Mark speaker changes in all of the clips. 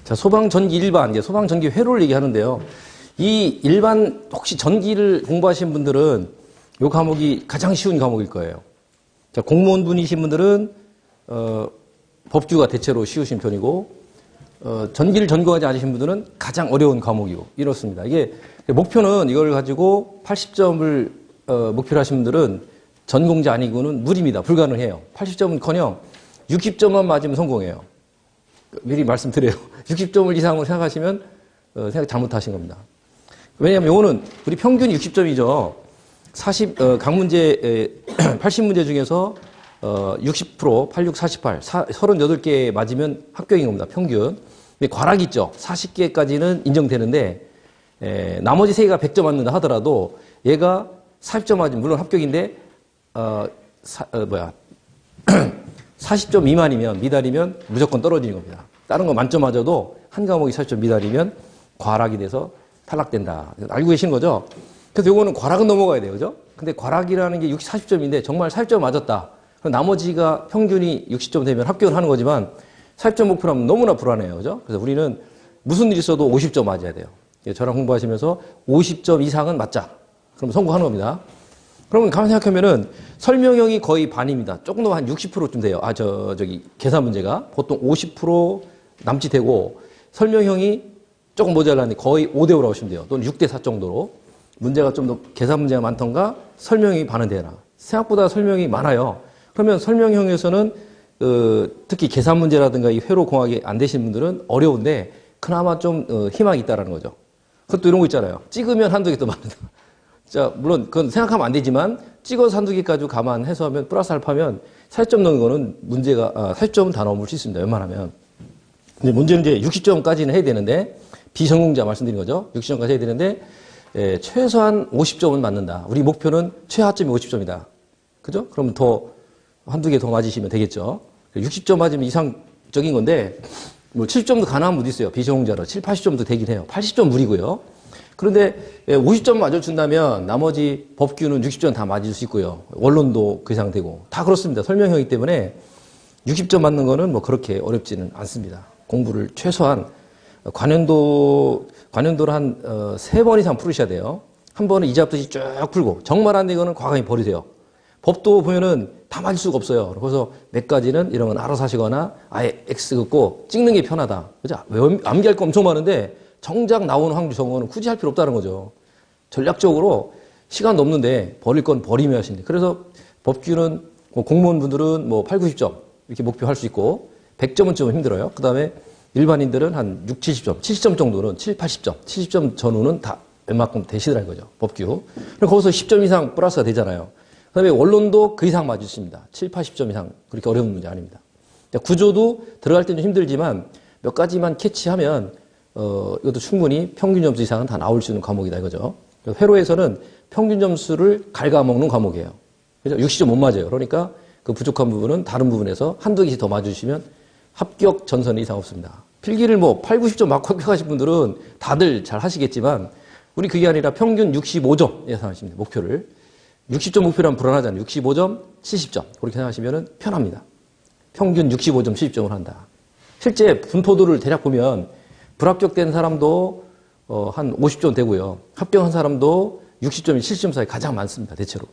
Speaker 1: 자, 소방전기 일반, 이제 소방전기 회로를 얘기하는데요. 이 일반 혹시 전기를 공부하신 분들은 이 과목이 가장 쉬운 과목일 거예요. 자, 공무원분이신 분들은 법규가 대체로 쉬우신 편이고 전기를 전공하지 않으신 분들은 가장 어려운 과목이고 이렇습니다. 이게 목표는 이걸 가지고 80점을 목표로 하신 분들은 전공자 아니고는 무리입니다. 불가능해요. 80점은커녕 60점만 맞으면 성공해요. 미리 말씀드려요. 60점을 이상으로 생각하시면 생각 잘못하신 겁니다. 왜냐하면 이거는 우리 평균이 60점이죠. 각 문제 80문제 중에서 60%, 86, 48, 38개 맞으면 합격인 겁니다. 평균. 근데 과락이 있죠. 40개까지는 인정되는데 나머지 3개가 100점 맞는다 하더라도 얘가 40점 맞으면 물론 합격인데 40점 미만이면 미달이면 무조건 떨어지는 겁니다. 다른 거 만점 맞아도 한 과목이 40점 미달이면 과락이 돼서 탈락된다. 알고 계신 거죠? 그래서 요거는 과락은 넘어가야 돼요. 그죠? 근데 과락이라는 게 60, 40점인데 정말 40점 맞았다. 그럼 나머지가 평균이 60점 되면 합격을 하는 거지만 40점 목표라면 너무나 불안해요. 그죠? 그래서 우리는 무슨 일이 있어도 50점 맞아야 돼요. 저랑 공부하시면서 50점 이상은 맞자. 그럼 성공하는 겁니다. 그러면 가만히 생각하면은 설명형이 거의 반입니다. 조금 더 한 60%쯤 돼요. 저기 계산 문제가 보통 50% 남짓되고 설명형이 조금 모자라는데 거의 5대5라고 보시면 돼요. 또는 6대4 정도로 문제가 좀 더 계산 문제가 많던가 설명이 반은 되나. 생각보다 설명이 많아요. 그러면 설명형에서는 특히 계산 문제라든가 이 회로 공학이 안 되신 분들은 어려운데 그나마 좀 희망이 있다라는 거죠. 그것도 이런 거 있잖아요. 찍으면 한두 개 더 많다. 자, 물론 그건 생각하면 안 되지만 찍어서 한두 개 가지고 감안해서 하면 플러스 알파면 40점 넘는 거는 문제가 40점은 다 넘을 수 있습니다. 웬만하면. 근데 문제는 이제 60점까지는 해야 되는데 비전공자 말씀드린 거죠. 60점까지 해야 되는데 최소한 50점은 맞는다. 우리 목표는 최하점이 50점이다. 그죠? 그러면 더 한두 개 더 맞으시면 되겠죠. 60점 맞으면 이상적인 건데 뭐 70점도 가능한 분도 있어요. 비전공자로 7, 80점도 되긴 해요. 80점 무리고요. 그런데 50점 맞아준다면 나머지 법규는 60점 다 맞을 수 있고요. 원론도 그 이상 되고 다 그렇습니다. 설명형이기 때문에 60점 맞는 거는 뭐 그렇게 어렵지는 않습니다. 공부를 최소한 관연도를 한 3번 이상 풀으셔야 돼요. 한 번은 이자부터 쭉 풀고 정말 안 되는 거는 과감히 버리세요. 법도 보면은 다 맞을 수가 없어요. 그래서 몇 가지는 이런 건 알아서 하시거나 아예 X 긋고 찍는 게 편하다. 그죠? 암기할 거 엄청 많은데 정작 나오는 확률 정보는 굳이 할 필요 없다는 거죠. 전략적으로 시간도 없는데 버릴 건 버리며 하시는데. 그래서 법규는 공무원분들은 뭐 8, 90점 이렇게 목표할 수 있고 100점은 좀 힘들어요. 그 다음에 일반인들은 한 6, 70점, 70점 정도는 7, 80점, 70점 전후는 다 웬만큼 되시더라는 거죠. 법규. 그럼 거기서 10점 이상 플러스가 되잖아요. 그 다음에 원론도 그 이상 맞으십니다. 7, 80점 이상 그렇게 어려운 문제 아닙니다. 구조도 들어갈 때는 좀 힘들지만 몇 가지만 캐치하면 이것도 충분히 평균 점수 이상은 다 나올 수 있는 과목이다 이거죠. 회로에서는 평균 점수를 갉아먹는 과목이에요. 그래서 60점 못 맞아요. 그러니까 그 부족한 부분은 다른 부분에서 한두 개씩 더 맞으시면 합격 전선이 이상 없습니다. 필기를 뭐 8, 90점 맞고 합격하신 분들은 다들 잘 하시겠지만 우리 그게 아니라 평균 65점 예상하시면 돼요. 목표를. 60점 목표라면 불안하잖아요. 65점, 70점 그렇게 생각하시면 편합니다. 평균 65점, 70점을 한다. 실제 분포도를 대략 보면 불합격된 사람도 한 50점 되고요. 합격한 사람도 60점이 70점 사이 가장 많습니다. 대체로.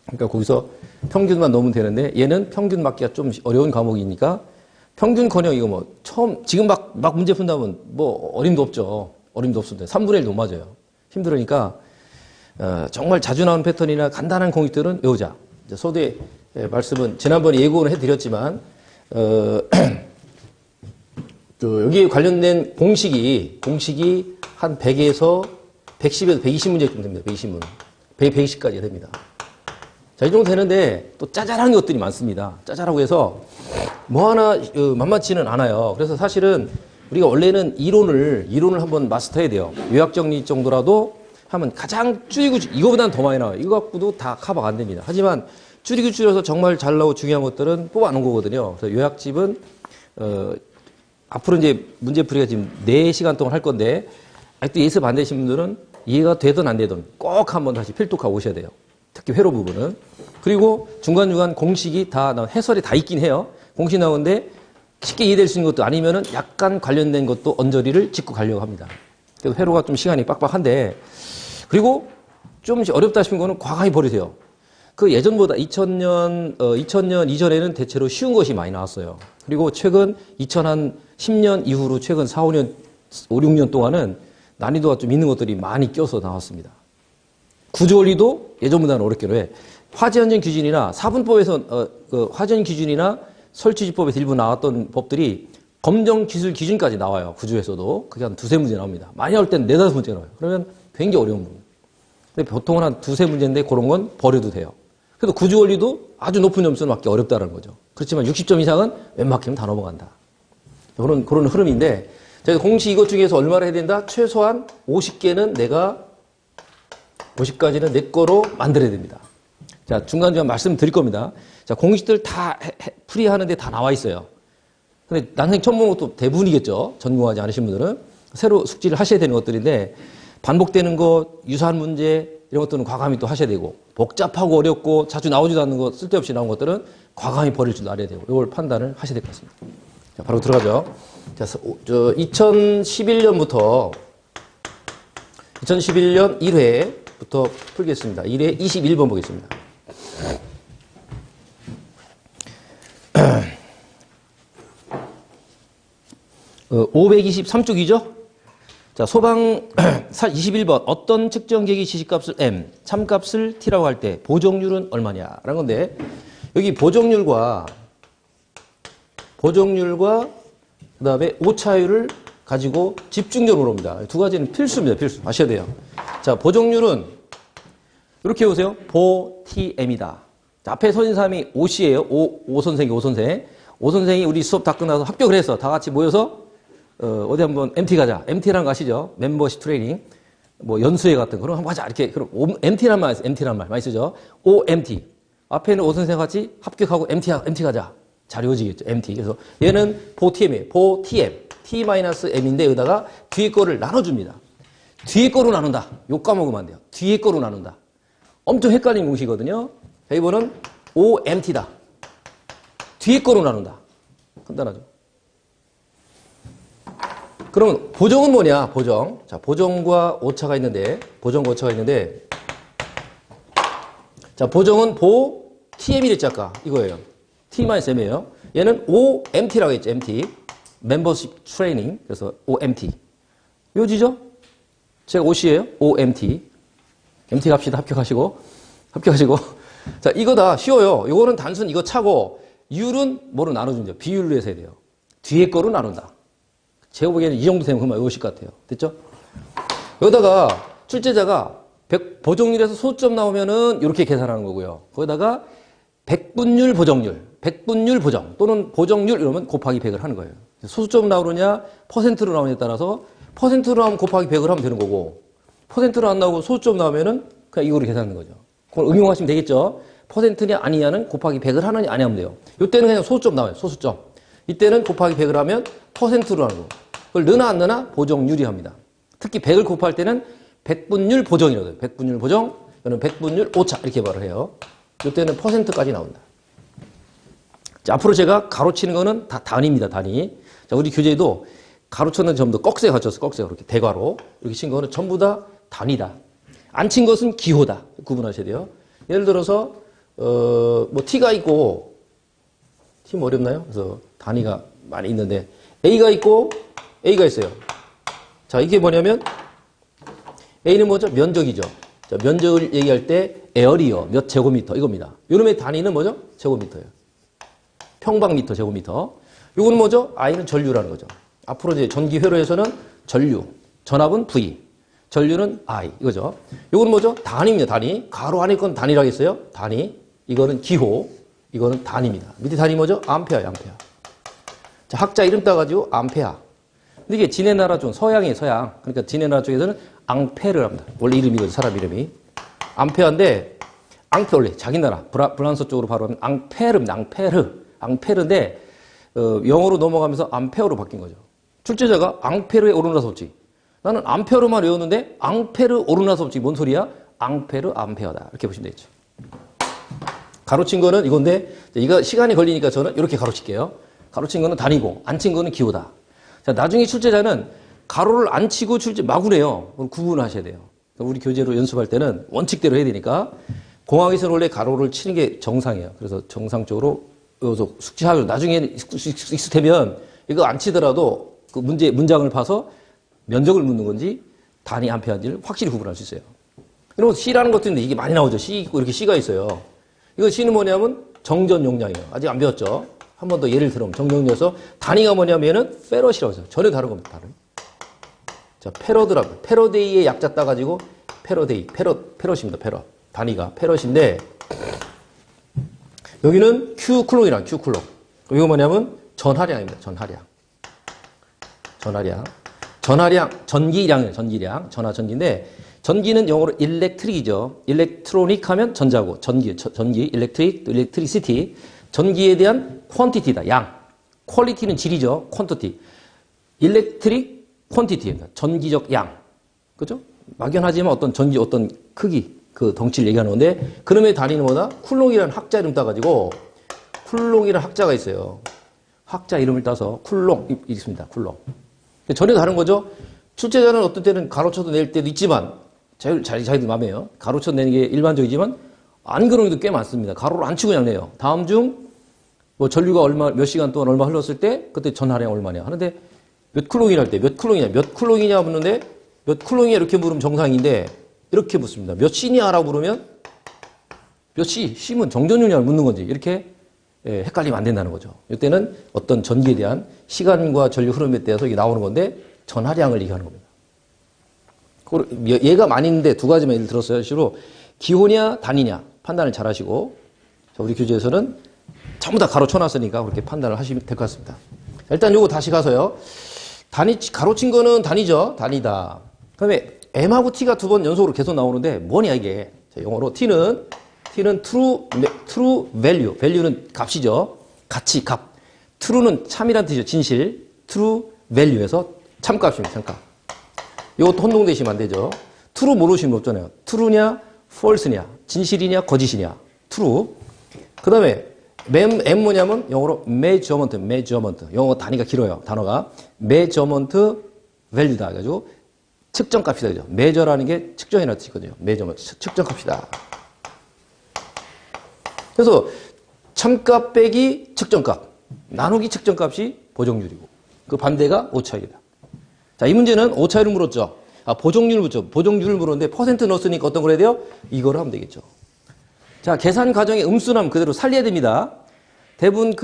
Speaker 1: 그러니까 거기서 평균만 넣으면 되는데 얘는 평균 맞기가 좀 어려운 과목이니까 평균커녕 이거 뭐 지금 막 문제 푼다면 뭐 어림도 없죠. 어림도 없습니다. 3분의 1도 못 맞아요. 힘들으니까 정말 자주 나오는 패턴이나 간단한 공식들은 외우자. 서두에 말씀은 지난번에 예고는 해드렸지만 여기 관련된 공식이 한 100에서 110에서 120문제쯤 됩니다. 120문. 120까지 됩니다. 자, 이 정도 되는데 또 짜잘한 것들이 많습니다. 짜잘하고 해서 뭐 하나 만만치는 않아요. 그래서 사실은 우리가 원래는 이론을 한번 마스터해야 돼요. 요약 정리 정도라도 하면 가장 줄이고 이거보다는 더 많이 나와요. 이거 갖고도 다 커버가 안 됩니다. 하지만 줄여서 정말 잘 나오고 중요한 것들은 뽑아놓은 거거든요. 그래서 요약집은 앞으로 이제 문제풀이가 지금 4시간 동안 할 건데 아직도 예습 안 되신 분들은 이해가 되든 안 되든 꼭 한번 다시 필독하고 오셔야 돼요. 특히 회로 부분은. 그리고 중간중간 공식이 다 해설이 다 있긴 해요. 공식 나오는데 쉽게 이해될 수 있는 것도 아니면은 약간 관련된 것도 언저리를 짚고 가려고 합니다. 그래서 회로가 좀 시간이 빡빡한데, 그리고 좀 어렵다 싶은 거는 과감히 버리세요. 그 예전보다 2000년 이전에는 대체로 쉬운 것이 많이 나왔어요. 그리고 최근 2010년 이후로 최근 4, 5년, 5, 6년 동안은 난이도가 좀 있는 것들이 많이 껴서 나왔습니다. 구조원리도 예전보다는 어렵기로 해. 화재안전 기준이나 사분법에서 화재안 기준이나 설치지법에서 일부 나왔던 법들이 검정 기술 기준까지 나와요. 구조에서도. 그게 한 두세 문제 나옵니다. 많이 나올 때는 네다섯 문제 나와요. 그러면 굉장히 어려운 부분. 근데 보통은 한 두세 문제인데 그런 건 버려도 돼요. 그래도 구조원리도 아주 높은 점수는 맞기 어렵다는 거죠. 그렇지만 60점 이상은 웬만큼 다 넘어간다. 그런 흐름인데, 저희가 공식 이것 중에서 얼마를 해야 된다? 최소한 50개는 50가지는 내 거로 만들어야 됩니다. 자, 중간중간 말씀드릴 겁니다. 자, 공식들 다 풀이하는데 다 나와 있어요. 근데 난생 처음 보는 것도 대부분이겠죠. 전공하지 않으신 분들은. 새로 숙지를 하셔야 되는 것들인데, 반복되는 것, 유사한 문제, 이런 것들은 과감히 또 하셔야 되고, 복잡하고 어렵고 자주 나오지도 않는 것, 쓸데없이 나온 것들은 과감히 버릴 줄도 알아야 되고, 이걸 판단을 하셔야 될 것 같습니다. 자, 바로 들어가죠. 자, 2011년부터 2011년 1회부터 풀겠습니다. 1회 21번 보겠습니다. 523쪽이죠? 자, 소방 21번. 어떤 측정 계기 지시값을 M, 참값을 T라고 할 때 보정률은 얼마냐? 라는 건데, 여기 보정률과 그 다음에 오차율을 가지고 집중적으로 옵니다. 두 가지는 필수입니다. 필수. 아셔야 돼요. 자, 보정률은 이렇게 보세요. 보TM이다. 자, 앞에 서진 사람이 오씨예요. 오 선생이. 오 선생이 우리 수업 다 끝나서 합격을 해서 다 같이 모여서 어디 한번 MT 가자. MT라는 거 아시죠? 멤버십 트레이닝. 뭐 연수회 같은 그런 한번 가자. 이렇게 그럼 MT란 말 많이 쓰죠. OMT. 앞에는 오 선생 같이 합격하고 MT 가자. 잘 이어지겠죠. MT. 그래서 얘는 보TM이에요. 보TM. T-M인데 여기다가 뒤에 거를 나눠줍니다. 뒤에 거로 나눈다. 요 까먹으면 안 돼요. 뒤에 거로 나눈다. 엄청 헷갈리는 공식이거든요. 자, 이번은 OMT다. 뒤에 거로 나눈다. 간단하죠. 그러면 보정은 뭐냐? 보정. 자, 보정과 오차가 있는데, 자, 보정은 TM이 됐지 아까 이거예요. T-M이에요. 얘는 OMT라고 했죠. MT. 멤버십 트레이닝. 그래서 OMT. 요지죠? 제가 OC예요. OMT. MT 갑시다. 합격하시고. 자, 이거다. 쉬워요. 요거는 단순 이거 차고, 율은 뭐로 나눠준죠? 비율로 해서 해야 돼요. 뒤에 거로 나눈다. 제가 보기에는 이 정도 되면 그만 요식 같아요. 됐죠? 여기다가 출제자가 보정률에서 소수점 나오면은 이렇게 계산하는 거고요. 거기다가 백분율 보정 또는 보정률 이러면 곱하기 100을 하는 거예요. 소수점 나오느냐 퍼센트로 나오느냐에 따라서 퍼센트로 나오면 곱하기 100을 하면 되는 거고, 퍼센트로 안 나오고 소수점 나오면은 그냥 이거로 계산하는 거죠. 그걸 응용하시면 되겠죠. 퍼센트냐 아니냐는 곱하기 100을 하느냐 아니냐 하면 돼요. 이때는 그냥 소수점 나와요. 소수점. 이때는 곱하기 100을 하면 퍼센트로 하는 거. 그걸 넣나 안 넣나 보정률이 합니다. 특히 100을 곱할 때는 백분율 보정이라고요. 백분율 보정, 이거는 백분율 오차 이렇게 말을 해요. 이때는 퍼센트까지 나온다. 자, 앞으로 제가 가로치는 거는 다 단위입니다. 단위. 자, 우리 교재에도 가로쳤는 전부 다 꺽쇠 갖췄어. 꺽쇠가 그렇게 대괄호. 이렇게 친 거는 전부 다 단위다. 안 친 것은 기호다. 구분하셔야 돼요. 예를 들어서 뭐 T가 있고, T 뭐 어렵나요? 그래서 단위가 많이 있는데 A가 있고 A가 있어요. 자, 이게 뭐냐면 A는 뭐죠? 면적이죠. 자, 면적을 얘기할 때 에어리어 몇 제곱미터 이겁니다. 요놈의 단위는 뭐죠? 제곱미터예요. 평방미터, 제곱미터. 요거는 뭐죠? I는 전류라는 거죠. 앞으로 이제 전기 회로에서는 전류, 전압은 V, 전류는 I 이거죠. 요거는 뭐죠? 단위입니다. 단위. 가로 안에 건 단위라고 했어요. 단위. 이거는 기호, 이거는 단위입니다. 밑에 단위 뭐죠? 암페어예요. 암페어. 자, 학자 이름 따가지고 암페어. 근데 이게 지네 나라 쪽 서양이에요. 서양. 그러니까 지네 나라 쪽에서는 앙페르를 합니다. 원래 이름이거든요. 사람 이름이. 암페어인데 앙페 원래 자기 나라 프랑스 쪽으로 바로 하면 앙페르입니다. 앙페르인데 영어로 넘어가면서 암페어로 바뀐 거죠. 출제자가 앙페르의 오르나섭지. 나는 암페어로만 외웠는데 앙페르 오르나섭지 뭔 소리야? 앙페르 암페어다. 이렇게 보시면 되겠죠. 가로친 거는 이건데 이거 시간이 걸리니까 저는 이렇게 가로칠게요. 가로친 거는 단위고 안 친 거는 기호다. 자, 나중에 출제자는 가로를 안 치고 출제 마구래요. 그걸 구분하셔야 돼요. 우리 교재로 연습할 때는 원칙대로 해야 되니까 공학에서는 원래 가로를 치는 게 정상이에요. 그래서 정상적으로 숙지하고 나중에 익숙하면 이거 안 치더라도 그 문장을 봐서 면적을 묻는 건지 단위 암페어인지를 확실히 구분할 수 있어요. 그리고 C라는 것도 있는데 이게 많이 나오죠. C 있고 이렇게 C가 있어요. 이거 C는 뭐냐면 정전 용량이에요. 아직 안 배웠죠. 한 번 더 예를 들면 정전용량에서 단위가 뭐냐면 얘는 페럿이라고 해서 전혀 다른 겁니다. 다른. 자, 페러드라고. 페러데이의 약자 따가지고 페러데이, 페럿입니다. 페럿. 단위가 페럿인데 여기는 Q쿨롱이랑 Q쿨롱. 이거 뭐냐면 전하량입니다. 전하량, 전기량이에요. 전기량. 전하, 전기인데 전기는 영어로 일렉트릭이죠. 일렉트로닉 하면 전자고 전기, 일렉트릭, 일렉트리시티. 전기에 대한 퀀티티다. 양. 퀄리티는 질이죠. 퀀티티. 일렉트릭 퀀티티입니다. 전기적 양. 그죠? 막연하지만 어떤 전기, 어떤 크기, 그 덩치를 얘기하는 건데, 그놈의 단위는 뭐다? 쿨롱이라는 학자 이름 따가지고, 쿨롱이라는 학자가 있어요. 학자 이름을 따서 쿨롱, 있습니다. 쿨롱. 전혀 다른 거죠? 출제자는 어떤 때는 가로쳐도 낼 때도 있지만, 자기들 맘에요. 가로쳐도 내는 게 일반적이지만, 안 그런 경우도 꽤 많습니다. 가로를 안 치고 그냥 내요. 다음 중, 뭐 전류가 몇 시간 동안 얼마 흘렀을 때, 그때 전하량 얼마냐. 하는데, 몇 쿨롱이냐 할 때, 몇 쿨롱이냐 묻는데, 몇 쿨롱이냐 이렇게 물으면 정상인데, 이렇게 묻습니다. 몇 C냐라고 물으면, 몇 C? C면 정전용량을 묻는 건지, 이렇게 헷갈리면 안 된다는 거죠. 이때는 어떤 전기에 대한 시간과 전류 흐름에 대해서 이게 나오는 건데, 전하량을 얘기하는 겁니다. 얘가 많이 있는데 두 가지만 예를 들었어요. 실로 기호냐, 단위냐 판단을 잘 하시고, 우리 교재에서는 전부 다 가로쳐놨으니까 그렇게 판단을 하시면 될 것 같습니다. 일단 요거 다시 가서요. 가로친 거는 단위죠. 단위다. 그 다음에 M하고 T가 두 번 연속으로 계속 나오는데 뭐냐 이게. 자, 영어로 T는 true value. value는 값이죠. 가치, 값. true는 참이란 뜻이죠. 진실. true value에서 참값입니다. 참값. 이것도 혼동되시면 안 되죠. true 모르시면 없잖아요. true냐, false냐, 진실이냐, 거짓이냐. true. 그 다음에 M 뭐냐면 영어로 measurement. 영어 단위가 길어요. 단어가. measurement value다. 해가지고 측정값이다. 그죠? measure라는 게 측정이라는 뜻이거든요. measurement. 측정값이다. 그래서 참값 빼기 측정값. 나누기 측정값이 보정률이고. 그 반대가 오차율이다. 자, 이 문제는 오차율을 물었죠. 보정률을 묻죠. 보정률을 물었는데 퍼센트 넣었으니까 어떤 걸 해야 돼요? 이걸 하면 되겠죠. 자, 계산 과정의 음수는 그대로 살려야 됩니다. 대부분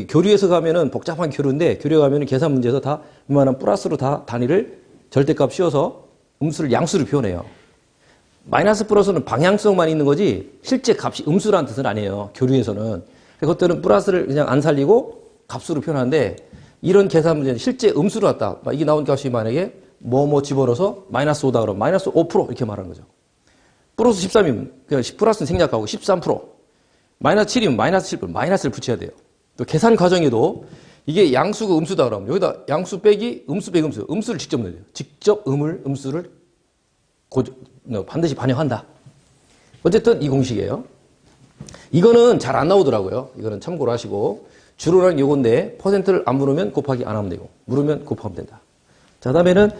Speaker 1: 교류에서 가면은 복잡한 교류인데, 교류에 가면은 계산 문제에서 다 웬만한 플러스로 다 단위를 절대값 씌워서 음수를 양수로 표현해요. 마이너스 플러스는 방향성만 있는 거지, 실제 값이 음수라는 뜻은 아니에요. 교류에서는. 그것들은 플러스를 그냥 안 살리고 값수로 표현하는데, 이런 계산 문제는 실제 음수로 왔다. 이게 나온 값이 만약에 뭐 집어넣어서 마이너스 5다 그러면 마이너스 5% 이렇게 말하는 거죠. 플러스 13이면 그냥 플러스는 생략하고 13%. 마이너스 7이면 마이너스 7%. 마이너스를 붙여야 돼요. 또 계산 과정에도 이게 양수가 음수다 그러면 여기다 양수 빼기 음수 빼기 음수. 음수를 직접 넣어야 돼요. 직접 음수를 반드시 반영한다. 어쨌든 이 공식이에요. 이거는 잘 안 나오더라고요. 이거는 참고로 하시고. 주로는 요건데 퍼센트를 안 물으면 곱하기 안 하면 되고 물으면 곱하면 된다. 자, 다음에는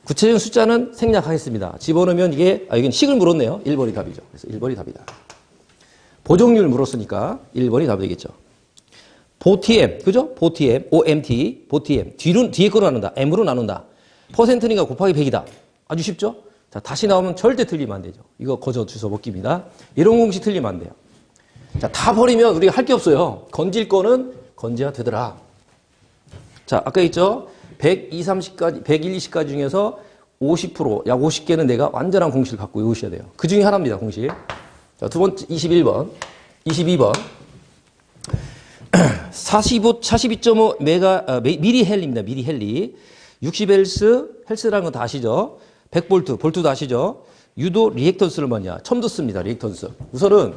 Speaker 1: 구체적인 숫자는 생략하겠습니다. 집어넣으면 이건 식을 물었네요. 1번이 답이죠. 그래서 1번이 답이다. 보정률 물었으니까 1번이 답이 되겠죠. 보TM, 그죠? 보TM, OMT, 보TM. 뒤에 거로 나눈다. M으로 나눈다. 퍼센트니까 곱하기 100이다. 아주 쉽죠? 자, 다시 나오면 절대 틀리면 안 되죠. 이거 거저 주워 먹기입니다. 이런 공식 틀리면 안 돼요. 자, 다 버리면 우리가 할 게 없어요. 건질 거는 건져야 되더라. 자, 아까 있죠? 120, 20까지 중에서 50%, 약 50개는 내가 완전한 공식을 갖고 외우셔야 돼요. 그 중에 하나입니다, 공식. 자, 두 번째, 22번. 42.5 미리 헬리입니다. 미리 헬리. 60헬스, 헬스라는 건 다 아시죠? 100볼트, 볼트도 아시죠? 유도 리액턴스를 뭐냐? 처음 듣습니다, 리액턴스. 우선은,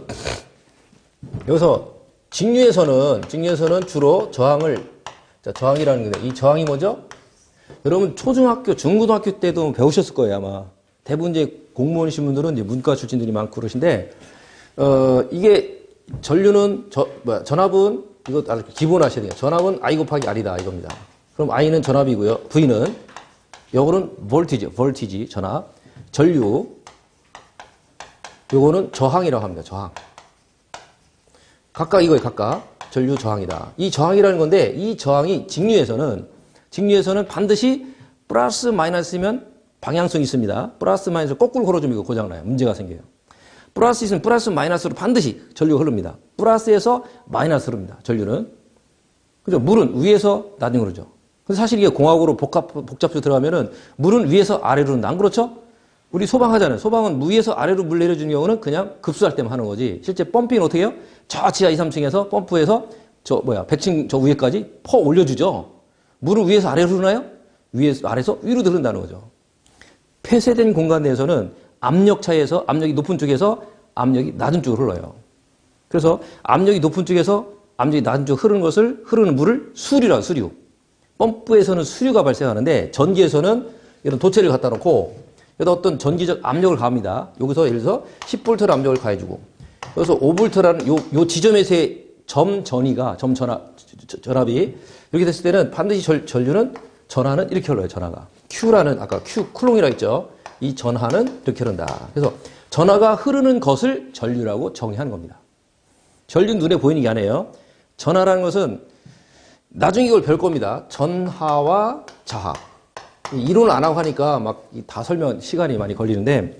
Speaker 1: 여기서 직류에서는 주로 저항이라는 건데, 이 저항이 뭐죠? 여러분, 초중학교, 중고등학교 때도 배우셨을 거예요, 아마. 대부분 이제 공무원이신 분들은 이제 문과 출신들이 많고 그러신데, 이게 전류는, 전압은 이거 아주 기본 아셔야 돼요. 전압은 I 곱하기 R이다 이겁니다. 그럼 I는 전압이고요. V는 요거는 볼티지 전압. 전류 요거는 저항이라고 합니다. 저항. 각각 이거예요. 각각 전류 저항이다. 이 저항이라는 건데 이 저항이 직류에서는 반드시 플러스 마이너스면 방향성이 있습니다. 플러스 마이너스 거꾸로 걸어주면 이거 고장나요. 문제가 생겨요. 플러스 있으면 플러스 마이너스로 반드시 전류가 흐릅니다. 플러스에서 마이너스 흐릅니다. 전류는. 그죠? 물은 위에서 나중에 흐르죠. 근데 사실 이게 공학으로 복잡해서 들어가면은 물은 위에서 아래로 흐른다. 안 그렇죠? 우리 소방 하잖아요. 소방은 위에서 아래로 물 내려주는 경우는 그냥 급수할 때만 하는 거지. 실제 펌핑은 어떻게 해요? 저 지하 2, 3층에서 펌프에서 100층 저 위에까지 퍼 올려주죠. 물은 위에서 아래로 흐르나요? 아래에서 위로 흐른다는 거죠. 폐쇄된 공간 내에서는 압력 차이에서 압력이 높은 쪽에서 압력이 낮은 쪽으로 흘러요. 그래서 압력이 높은 쪽에서 압력이 낮은 쪽 흐르는 물을 수류라고 수류. 펌프에서는 수류가 발생하는데 전기에서는 이런 도체를 갖다 놓고 여기다 어떤 전기적 압력을 가합니다. 여기서 예를 들어서 10V를 압력을 가해주고 여기서 5V라는 요 지점에서의 전압이 이렇게 됐을 때는 반드시 전하는 이렇게 흘러요. 전하가. Q라는 아까 쿨롱이라고 했죠. 이 전하는 이렇게 흐른다. 그래서 전하가 흐르는 것을 전류라고 정의하는 겁니다. 전류는 눈에 보이는 게 아니에요. 전하라는 것은 나중에 이걸 배울 겁니다. 전하와 자하. 이론을 안 하고 하니까 막 다 설명 시간이 많이 걸리는데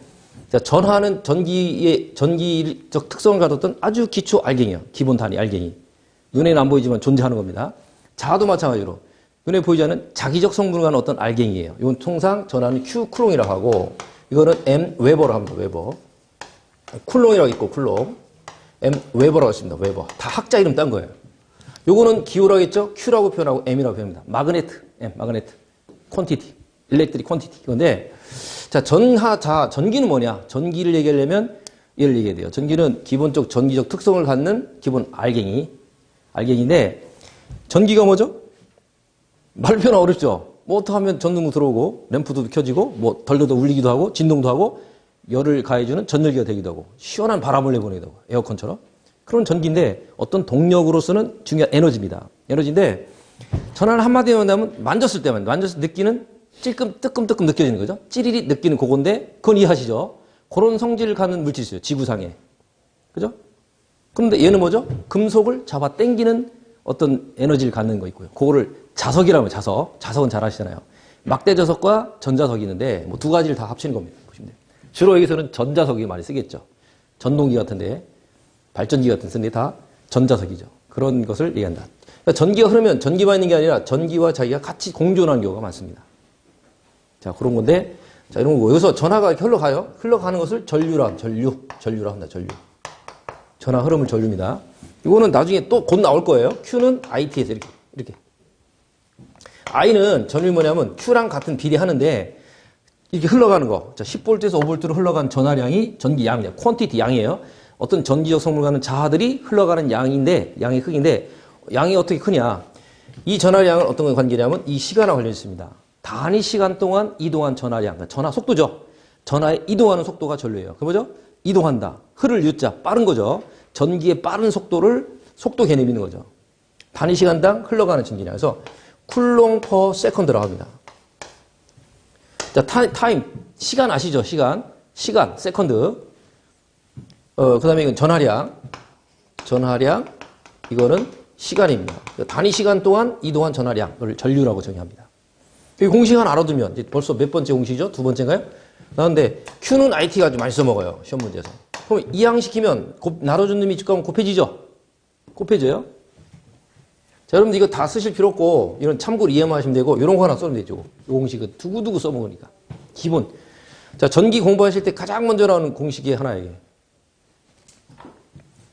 Speaker 1: 자, 전하는 전기적 특성을 가졌던 아주 기초 알갱이요. 기본 단위 알갱이. 눈에는 안 보이지만 존재하는 겁니다. 자하도 마찬가지로 눈에 보이지 않는 자기적 성분을 가는 어떤 알갱이에요. 이건 통상 전하는 Q 쿨롱이라고 하고 이거는 M 웨버라고 합니다. 웨버. 쿨롱이라고 있고 쿨롱. M 웨버라고 했습니다. 웨버. 다 학자 이름 딴 거예요. 요거는 기호라고 했죠. Q라고 표현하고 M이라고 표현합니다. 마그네트. M 마그네트. 퀀티티. 일렉트릭 퀀티티. 이건데 자, 전기는 뭐냐? 전기를 얘기하려면 얘를 얘기해야 돼요. 전기는 기본적 전기적 특성을 갖는 기본 알갱인데 전기가 뭐죠? 말 표현 어렵죠? 뭐 어떻게 하면 전등도 들어오고 램프도 켜지고 뭐 덜덜덜 울리기도 하고 진동도 하고 열을 가해주는 전열기가 되기도 하고 시원한 바람을 내보내기도 하고 에어컨처럼 그런 전기인데 어떤 동력으로서는 중요한 에너지입니다. 에너지인데 전화를 한마디로 한다면 만졌을 느끼는 뜨끔뜨끔 느껴지는 거죠. 찌리리 느끼는 그건데 그건 이해하시죠? 그런 성질을 갖는 물질이 있어요. 지구상에. 그죠? 그런데 얘는 뭐죠? 금속을 잡아 당기는 어떤 에너지를 갖는 거 있고요. 그거를 자석이라고 해요. 자석은 잘 아시잖아요. 막대자석과 전자석이 있는데 뭐 두 가지를 다 합치는 겁니다. 보시면 돼요. 주로 여기서는 전자석이 많이 쓰겠죠. 전동기 같은데 발전기 같은 쓰는데 다 전자석이죠. 그런 것을 얘기한다. 그러니까 전기가 흐르면 전기만 있는 게 아니라 전기와 자기가 같이 공존하는 경우가 많습니다. 자, 그런 건데, 자, 이런 거고. 여기서 전하가 이렇게 흘러가요. 흘러가는 것을 전류라 합니다. 전류. 전하 흐름을 전류입니다. 이거는 나중에 또 곧 나올 거예요. Q는 IT에서 이렇게. I는 전류 뭐냐면 Q랑 같은 비례하는데, 이렇게 흘러가는 거. 자, 10V에서 5V로 흘러간 전하량이 전기 양입니다. 퀀티티 양이에요. 어떤 전기적 성분을 갖는 자하들이 흘러가는 양의 크기인데, 양이 어떻게 크냐. 이 전하량은 어떤 관계냐면 이 시간과 관련이 있습니다. 단위 시간 동안 이동한 전하량, 그러니까 전하 속도죠. 전하에 이동하는 속도가 전류예요. 그 뭐죠? 이동한다. 흐를 U자, 빠른 거죠. 전기의 빠른 속도 개념이 있는 거죠. 단위 시간당 흘러가는 전기량. 그래서 쿨롱 퍼 세컨드라고 합니다. 자, 타임, 시간 아시죠? 시간, 세컨드. 그 다음에 이건 전하량, 이거는 시간입니다. 단위 시간 동안 이동한 전하량을 전류라고 정의합니다. 이 공식 하나 알아두면 이제 벌써 몇 번째 공식이죠? 두 번째인가요? 나는데 Q는 IT가 아주 많이 써먹어요. 시험 문제에서. 그럼 이항시키면 나눠준 놈이 가면 곱해지죠? 곱해져요? 자, 여러분들 이거 다 쓰실 필요 없고 이런 참고로 이해만 하시면 되고 이런 거 하나 써면 되죠. 이 공식은 두고두고 써먹으니까. 기본. 자, 전기 공부하실 때 가장 먼저 나오는 공식이 하나예요.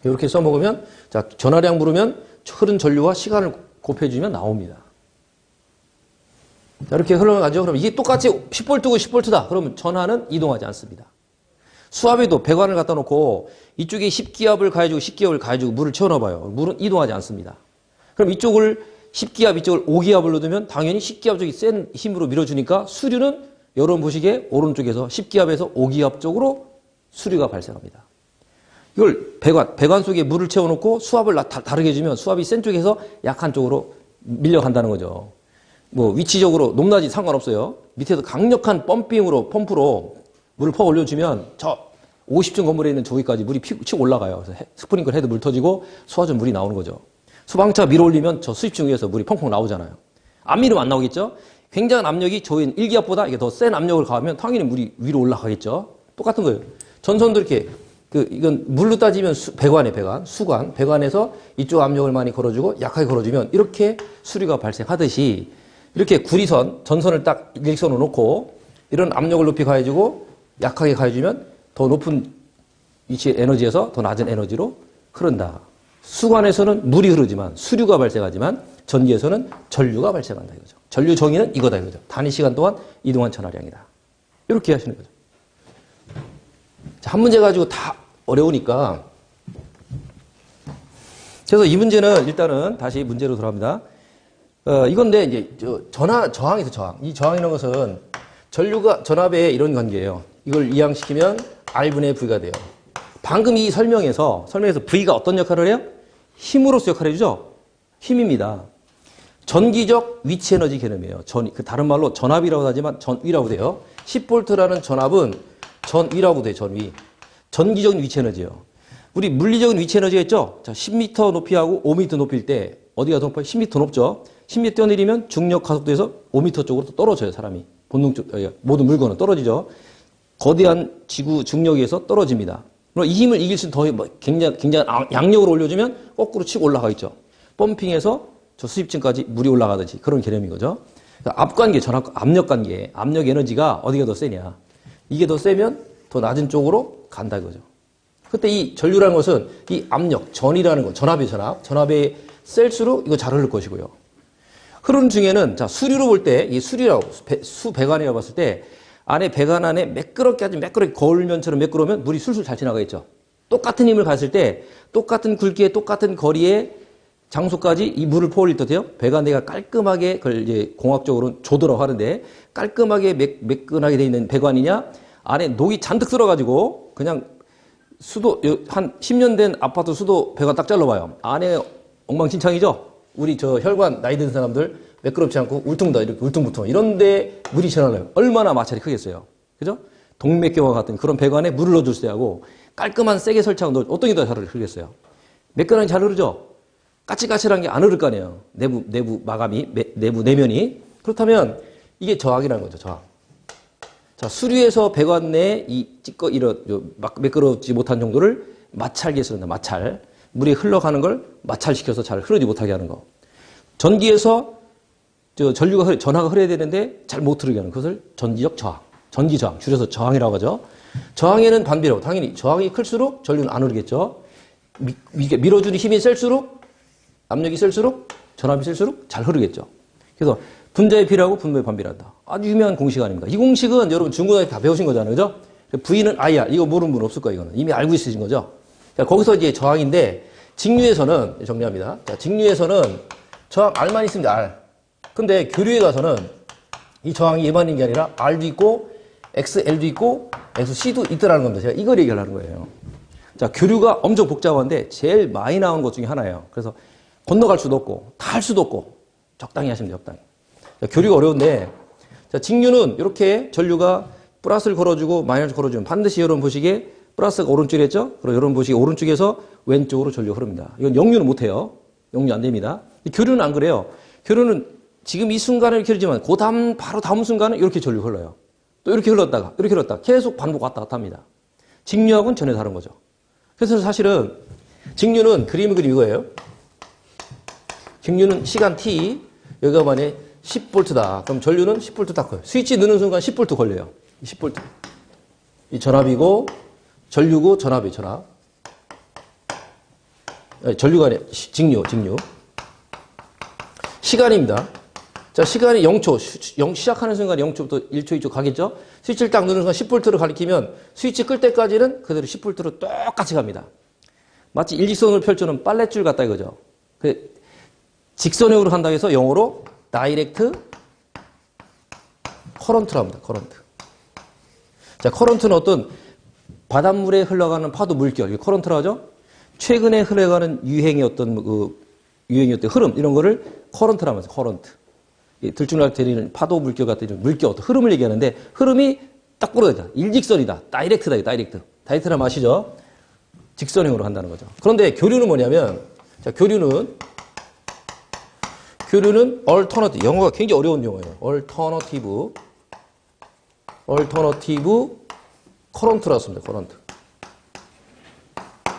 Speaker 1: 이렇게 써먹으면 자, 전하량 부르면 흐른 전류와 시간을 곱해주면 나옵니다. 자, 이렇게 흘러가죠. 그럼 이게 똑같이 10V고 10V다. 그러면 전하는 이동하지 않습니다. 수압에도 배관을 갖다 놓고 이쪽에 10기압을 가해주고 10기압을 가해주고 물을 채워넣어봐요. 물은 이동하지 않습니다. 그럼 이쪽을 10기압, 이쪽을 5기압을 넣으면 당연히 10기압 쪽이 센 힘으로 밀어주니까 수류는 여러분 보시기에 오른쪽에서 10기압에서 5기압 쪽으로 수류가 발생합니다. 이걸 배관 속에 물을 채워놓고 수압을 다르게 해주면 수압이 센 쪽에서 약한 쪽으로 밀려간다는 거죠. 뭐 위치적으로 높낮이 상관없어요. 밑에서 강력한 펌프로 물을 퍼 올려주면 저 50층 건물에 있는 저기까지 물이 치고 올라가요. 그래서 스프링클 해도 물 터지고 수화전 물이 나오는 거죠. 소방차 밀어 올리면 저 수입층 위에서 물이 펑펑 나오잖아요. 안 밀으면 안 나오겠죠? 굉장한 압력이 저희 1기압보다 이게 더 센 압력을 가하면 당연히 물이 위로 올라가겠죠? 똑같은 거예요. 전선도 이렇게, 이건 물로 따지면 배관에서 이쪽 압력을 많이 걸어주고 약하게 걸어주면 이렇게 수류가 발생하듯이 이렇게 전선을 딱 일직선으로 놓고 이런 압력을 높이 가해주고 약하게 가해주면 더 높은 위치의 에너지에서 더 낮은 에너지로 흐른다. 수관에서는 물이 흐르지만 수류가 발생하지만 전기에서는 전류가 발생한다 이거죠. 전류 정의는 이거다 이거죠. 단위 시간 동안 이동한 전하량이다. 이렇게 하시는 거죠. 자, 한 문제 가지고 다 어려우니까 그래서 이 문제는 일단은 다시 문제로 돌아갑니다. 이건데 이제 저항에서 저항. 이 저항이라는 것은 전류가 전압의 이런 관계예요. 이걸 이항시키면 R분의 V가 돼요. 방금 이 설명에서 V가 어떤 역할을 해요? 힘으로서 역할을 해주죠? 힘입니다. 전기적 위치 에너지 개념이에요. 다른 말로 전압이라고 하지만 전위라고 돼요. 10V라는 전압은 전위라고 돼요. 전위. 전기적인 위치 에너지예요. 우리 물리적인 위치 에너지가 있죠? 자, 10m 높이하고 5m 높일 때 어디가 더 높아요? 10m 높죠? 10m 내리면 중력 가속도에서 5m 쪽으로 또 떨어져요. 사람이. 모든 물건은 떨어지죠. 거대한 지구 중력에 의해서 떨어집니다. 그럼 이 힘을 이길 수 있는 굉장한 양력으로 올려주면 거꾸로 치고 올라가겠죠. 펌핑해서 저 수입층까지 물이 올라가듯이 그런 개념인 거죠. 압관계, 압력관계, 압력 에너지가 어디가 더 세냐. 이게 더 세면 더 낮은 쪽으로 간다 이거죠. 그때 이 전류라는 것은 이 압력, 전이라는 거, 전압이 셀수록 이거 잘 흐를 것이고요. 흐르는 중에는, 자, 수류로 볼 때, 이 수배관이라고 봤을 때, 배관 안에 매끄럽게 거울면처럼 매끄러우면 물이 술술 잘 지나가겠죠. 똑같은 힘을 갔을 때, 똑같은 굵기에, 똑같은 거리에 장소까지 이 물을 퍼올릴 때 돼요. 배관대가 깔끔하게, 그걸 이제 공학적으로는 조도라고 하는데, 깔끔하게 매끈하게 돼 있는 배관이냐, 안에 녹이 잔뜩 들어가지고, 그냥 한 10년 된 아파트 수도 배관 딱 잘라봐요. 안에 엉망진창이죠? 우리 혈관 나이 든 사람들 매끄럽지 않고 울퉁불퉁 이런데 물이 지나가요. 얼마나 마찰이 크겠어요. 그죠? 동맥경화 같은 그런 배관에 물을 넣어줄 때 하고 깔끔한 세게 설치하고 어떤 게 더 잘 흐르겠어요? 매끈하게 잘 흐르죠? 까칠까칠한 게 안 흐를 거 아니에요. 내부 마감이, 내부 내면이. 그렇다면 이게 저항이라는 거죠. 저항. 자, 수류에서 배관 내에 매끄럽지 못한 정도를 마찰기에 쓰는다. 마찰. 물이 흘러가는 걸 마찰시켜서 잘 흐르지 못하게 하는 거. 전기에서 전하가 흐려야 되는데 잘 못 흐르게 하는 그것을 전기적 저항, 전기 저항, 줄여서 저항이라고 하죠. 저항에는 반비례로 당연히 저항이 클수록 전류는 안 흐르겠죠. 밀어주는 힘이 셀수록 압력이 셀수록 전압이 셀수록 잘 흐르겠죠. 그래서 분자에 비례하고 분모에 반비례한다. 아주 유명한 공식 아닙니까? 이 공식은 여러분 중고등학교 다 배우신 거잖아요, 그죠? V는 IR 이거 모르는 분 없을 거예요. 이거는 이미 알고 있으신 거죠. 자, 거기서 이제 저항인데, 직류에서는, 정리합니다. 자, 직류에서는 저항 R만 있으면 R. 근데 교류에 가서는 이 저항이 얘만 있는 게 아니라 R도 있고, XL도 있고, XC도 있더라는 겁니다. 제가 이걸 얘기하려는 거예요. 자, 교류가 엄청 복잡한데, 제일 많이 나오는 것 중에 하나예요. 그래서 건너갈 수도 없고, 다 할 수도 없고, 적당히 하시면 돼요, 적당히. 자, 교류가 어려운데, 자, 직류는 이렇게 전류가 플러스를 걸어주고, 마이너스를 걸어주면 반드시 여러분 보시기에 플러스가 오른쪽에 했죠? 그럼 여러분 보시기 오른쪽에서 왼쪽으로 전류가 흐릅니다. 이건 역류는 못해요. 역류 안 됩니다. 교류는 안 그래요. 교류는 지금 이 순간을 이렇게 흐르지만 바로 다음 순간은 이렇게 전류가 흘러요. 또 이렇게 흘렀다가 이렇게 흘렀다가 계속 반복 왔다 갔다 합니다. 직류하고는 전혀 다른 거죠. 그래서 사실은 직류는 그림을 그리는 이거예요. 직류는 시간 t 여기가 만약에 10V다. 그럼 전류는 10V 딱 걸려요. 스위치 넣는 순간 10V 걸려요. 10V. 이 전압이고 전류고 전압이 전압. 전류가 아니라 직류. 시간입니다. 자, 시간이 0초. 시작하는 순간 0초부터 1초, 2초 가겠죠? 스위치를 딱 누르는 순간 10V를 가리키면 스위치 끌 때까지는 그대로 10V로 똑같이 갑니다. 마치 일직선을 펼쳐놓은 빨랫줄 같다 이거죠. 직선형으로 간다고 해서 영어로 다이렉트 커런트라고 합니다. 커런트. 자, 커런트는 어떤 바닷물에 흘러가는 파도 물결, 이게 커런트라고 하죠? 최근에 흘러가는 유행의 어떤 유행의 어떤 흐름, 이런 거를 커런트라면서, 커런트. 들쭉날쭉거리는 파도 물결 같은 이런 물결, 어떤 흐름을 얘기하는데, 흐름이 딱 부러져. 일직선이다. 다이렉트다, 다이렉트. 다이렉트라면 아시죠? 직선형으로 한다는 거죠. 그런데 교류는 뭐냐면, 자, 교류는 alternative. 영어가 굉장히 어려운 용어예요. alternative current라고 씁니다. current.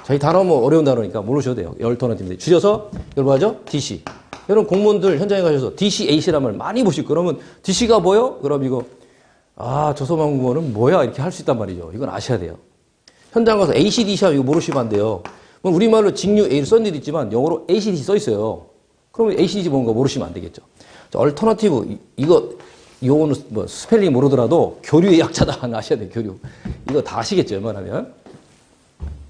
Speaker 1: 자, 이 단어 뭐 어려운 단어니까 모르셔도 돼요. alternative인데. 줄여서 이걸 뭐하죠? DC. 여러분 공무원들 현장에 가셔서 DC, AC란 말 많이 보실 거예요. 그러면 DC가 뭐요? 그럼 이거 조선만 공무원은 뭐야? 이렇게 할 수 있단 말이죠. 이건 아셔야 돼요. 현장 가서 AC, DC 하면 이거 모르시면 안 돼요. 우리말로 직류 A를 쓴 일도 있지만 영어로 AC, DC 써 있어요. 그러면 AC, DC 뭔가 모르시면 안 되겠죠. 자, 얼터너티브 이거 요거는 뭐 스펠링 모르더라도 교류의 약자다 아셔야 돼요. 교류. 이거 다 아시겠죠. 웬만하면.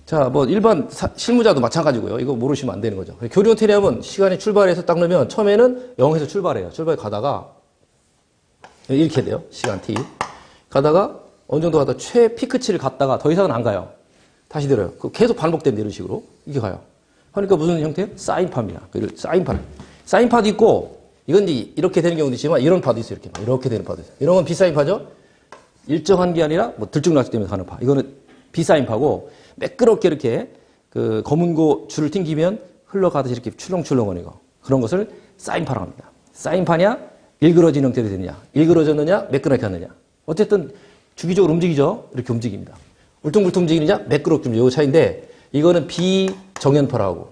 Speaker 1: 자, 뭐 일반 실무자도 마찬가지고요. 이거 모르시면 안 되는 거죠. 교류 테리하면 시간에 출발해서 딱 넣으면 처음에는 0에서 출발해요. 출발해 가다가 이렇게 돼요. 시간 T. 가다가 어느 정도 가다 최피크치를 갔다가 더 이상은 안 가요. 다시 들어요. 계속 반복된다 이런 식으로. 이게 가요. 그러니까 무슨 형태예요? 사인파입니다. 사인파. 사인파도 있고 이건 이제 이렇게 되는 경우도 있지만 이런 파도 있어요. 이렇게 되는 파도 있어요. 이런 건 비사인파죠. 일정한 게 아니라 뭐 들쭉날쭉되면서 가는 파. 이거는 비사인파고 매끄럽게 이렇게 그 검은고 줄을 튕기면 흘러가듯이 이렇게 출렁출렁거리는 이거. 그런 것을 사인파라고 합니다. 사인파냐? 일그러진 형태로 되느냐? 일그러졌느냐? 매끄럽게 하느냐? 어쨌든 주기적으로 움직이죠. 이렇게 움직입니다. 울퉁불퉁 움직이느냐? 매끄럽게 움직이죠. 이 차이인데 이거는 비정현파라고.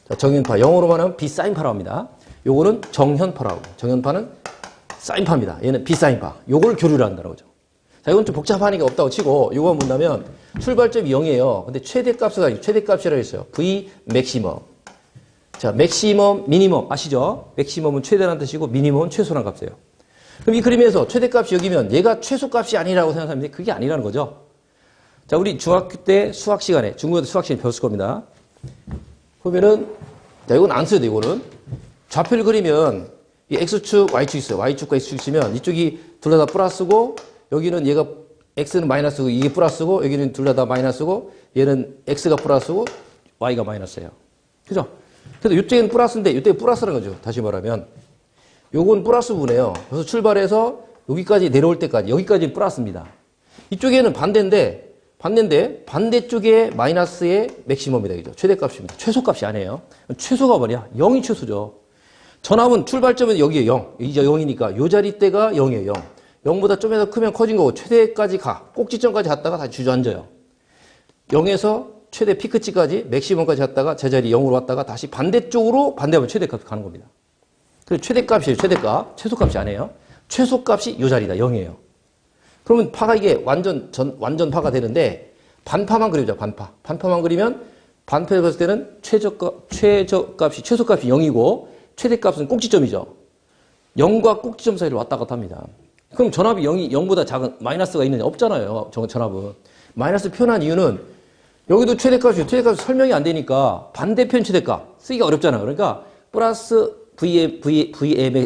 Speaker 1: 자, 정현파. 영어로만 하면 비사인파라고 합니다. 요거는 정현파라고. 정현파는 사인파입니다. 얘는 비사인파. 요걸 교류를 한다고 하죠. 자, 이건 좀 복잡하니까 없다고 치고 요거 본다면 출발점이 0이에요. 근데 최대값이라고 했어요. V 맥시멈. 자, 맥시멈, 미니멈 아시죠? 맥시멈은 최대라는 뜻이고 미니멈은 최소라는 값이에요. 그럼 이 그림에서 최대값이 여기면 얘가 최소값이 아니라고 생각하면 그게 아니라는 거죠. 자, 우리 중학교 때 수학 시간에, 중국에도 수학 시간에 배웠을 겁니다. 보면은, 자, 이건 안 써야 돼, 이거는. 좌표를 그리면, 이 X축, Y축 있어요. Y축과 X축 있으면, 이쪽이 둘 다 플러스고, 여기는 얘가, X는 마이너스고, 이게 플러스고, 여기는 둘 다 마이너스고, 얘는 X가 플러스고, Y가 마이너스예요. 그죠? 그래서 이쪽에는 플러스인데, 이쪽에 플러스라는 거죠. 다시 말하면. 요건 플러스 분이에요. 그래서 출발해서 여기까지 내려올 때까지, 여기까지는 플러스입니다. 이쪽에는 반대쪽에 마이너스의 맥시멈이다. 그죠? 최대값입니다. 최소값이 아니에요. 최소가 뭐냐? 0이 최소죠. 전압은 출발점은 여기에 0. 이제 0이니까 요 자리대가 0이에요. 0. 0보다 좀 더 크면 커진 거고 최대까지 가. 꼭지점까지 갔다가 다시 주저앉아요. 0에서 최대 피크치까지 맥시멈까지 갔다가 제자리 0으로 왔다가 다시 반대쪽으로 반대하면 최대값이 가는 겁니다. 그래서 최대값이에요. 최대값. 최소값이 아니에요. 최소값이 요 자리다. 0이에요. 그러면 파가 이게 완전 파가 되는데 반파만 그려보자. 반파만 그리면 반파에 봤을 때는 최소값이 0이고 최대값은 꼭지점이죠. 0과 꼭지점 사이를 왔다 갔다 합니다. 그럼 전압이 0보다 작은 마이너스가 있느냐? 없잖아요. 전압은. 마이너스 표현한 이유는 여기도 최대값이 설명이 안 되니까 반대편 최대값 쓰기가 어렵잖아요. 그러니까 플러스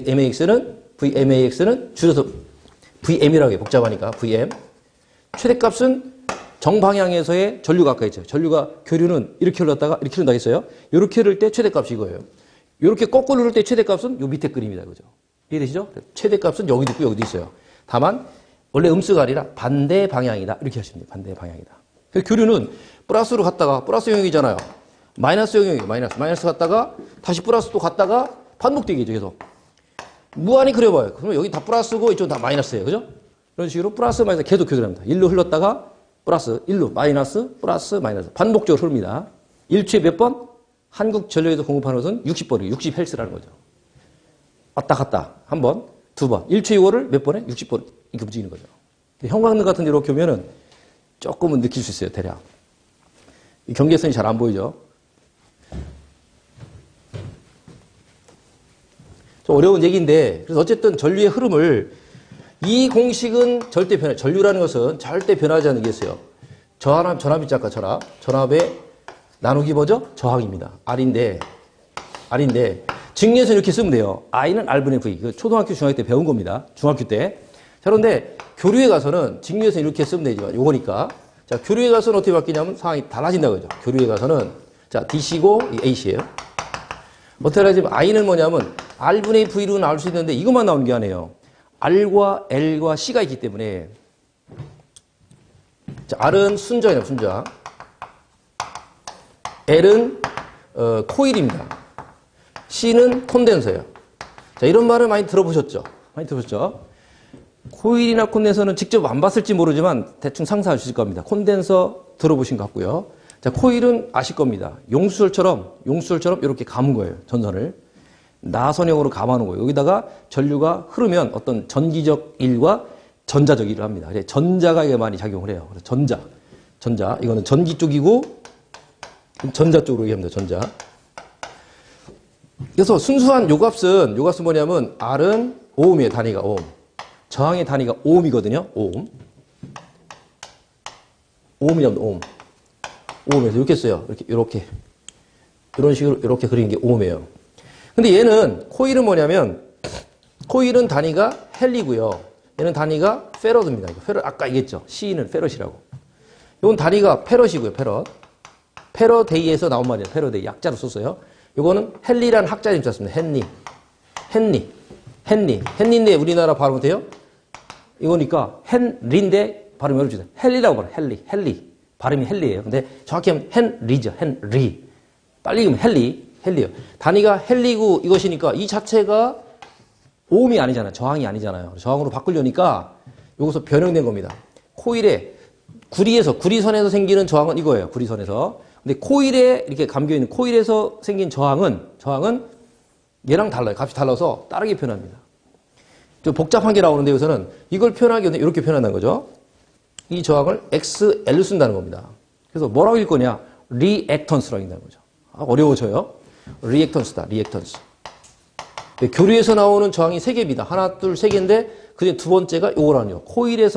Speaker 1: VMAX는 줄여서 VM이라고 해요. 복잡하니까 VM. 최대값은 정방향에서의 전류가 아까 있죠. 전류가 교류는 이렇게 흘렀다가 이렇게 흐른다고 했어요. 이렇게 흐를 때 최대값이 이거예요. 이렇게 거꾸로 흐를 때 최대값은 요 밑에 그림이다. 그죠? 이해되시죠? 최대값은 여기도 있고 여기도 있어요. 다만 원래 음수가 아니라 반대 방향이다. 이렇게 하시면 돼요. 반대 방향이다. 그래서 교류는 플러스로 갔다가 플러스 영역이잖아요. 마이너스 영역이에요. 마이너스 갔다가 다시 플러스 또 갔다가 반복되겠죠. 계속. 무한히 그려봐요. 그러면 여기 다 플러스고 이쪽은 다 마이너스예요. 그죠? 이런 식으로 플러스 마이너스 계속 교류합니다. 1로 흘렀다가 플러스 1로 마이너스 플러스 마이너스 반복적으로 흐릅니다. 일주에 몇 번? 한국전력에서 공급하는 것은 60번이에요. 60헬스라는 거죠. 왔다 갔다 한 번, 두 번. 일주에 이거를 몇 번에? 60번 이렇게 움직이는 거죠. 형광등 같은 데 이렇게 오면은 조금은 느낄 수 있어요. 대략. 이 경계선이 잘 안 보이죠? 좀 어려운 얘기인데 그래서 어쨌든 전류의 흐름을 이 공식은 절대 전류라는 것은 절대 변하지 않는 게 있어요. 전압 있죠. 아까 전압의 나누기 뭐죠? 저항입니다. R인데 직류에서 이렇게 쓰면 돼요. I는 R분의 V. 초등학교, 중학교 때 배운 겁니다. 중학교 때. 자, 그런데 교류에 가서는 직류에서 이렇게 쓰면 되지만 요거니까 자, 교류에 가서는 어떻게 바뀌냐면 상황이 달라진다고 그러죠. 교류에 가서는 자, DC고 AC예요. 어떻게 하냐면 I는 뭐냐면 R분의 V로 나올 수 있는데 이것만 나오는 게 아니에요. R과 L과 C가 있기 때문에 자, R은 순자예요, 순자. L은 코일입니다. C는 콘덴서예요. 자, 이런 말을 많이 들어보셨죠? 많이 들어보셨죠? 코일이나 콘덴서는 직접 안 봤을지 모르지만 대충 상상할 수 있을 겁니다. 콘덴서 들어보신 것 같고요. 자, 코일은 아실 겁니다. 용수철처럼 이렇게 감은 거예요. 전선을. 나선형으로 감아놓은 거예요. 여기다가 전류가 흐르면 어떤 전기적 일과 전자적 일을 합니다. 전자가 이게 많이 작용을 해요. 그래서 전자. 이거는 전기 쪽이고 전자 쪽으로 얘기합니다. 전자. 그래서 순수한 요값은 뭐냐면 R은 오음이에요. 단위가 오음. 저항의 단위가 오음이거든요. 오음. 오음이랍니다. 오음. 오음에서 이렇게 써요. 이렇게. 이런 식으로 이렇게 그리는 게 오음이에요. 근데 얘는 코일은 뭐냐면 코일은 단위가 헨리고요. 얘는 단위가 페러드입니다. 페러 아까 얘기했죠. C는 페럿이라고. 이건 단위가 페럿이고요. 페럿. 페러데이에서 나온 말이에요. 페러데이 약자로 썼어요. 이거는 헨리라는 학자 이름 썼습니다. 헨리인데 우리나라 발음 돼요? 이거니까 헨리인데 발음이 어렵죠. 헨리라고 말해요. 헨리. 발음이 헨리예요. 근데 정확히 하면 헨리죠. 헨리. 빨리 읽으면 헨리예요. 단위가 헨리고 이것이니까 이 자체가 오음이 아니잖아요. 저항이 아니잖아요. 저항으로 바꾸려니까 여기서 변형된 겁니다. 코일에 구리선에서 생기는 저항은 이거예요. 구리선에서. 근데 코일에 이렇게 감겨있는 코일에서 생긴 저항은 얘랑 달라요. 값이 달라서 다르게 표현합니다. 좀 복잡한 게 나오는데 여기서는 이걸 표현하기 위해 이렇게 표현한다는 거죠. 이 저항을 XL 쓴다는 겁니다. 그래서 뭐라고 읽을 거냐? 리액턴스라고 읽는다는 거죠. 어려워져요. 리액턴스다. 리액턴스. 교류에서 나오는 저항이 3개입니다. 하나, 둘, 3개인데 그중에 두 번째가 요거라는요. 코일에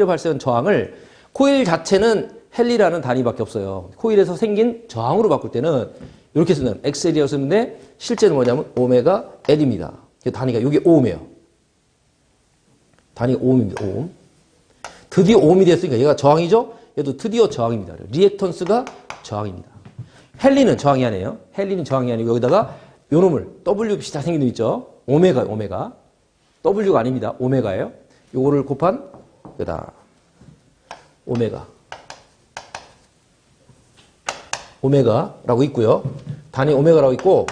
Speaker 1: 발생한 저항을 코일 자체는 헨리라는 단위밖에 없어요. 코일에서 생긴 저항으로 바꿀 때는 이렇게 쓰는 XL이라고 쓰는데 실제는 뭐냐면 오메가 L입니다. 단위가 이게 오음이에요. 단위가 오음입니다. 오음. 드디어 오음이 됐으니까 얘가 저항이죠? 얘도 드디어 저항입니다. 리액턴스가 저항입니다. 헨리는 저항이 아니에요. 헨리는 저항이 아니고 여기다가 요 놈을 W 비슷하게 생긴 놈 있죠? 오메가. W가 아닙니다. 오메가예요. 요거를 곱한 여기다 오메가라고 있고요. 단위 오메가라고 있고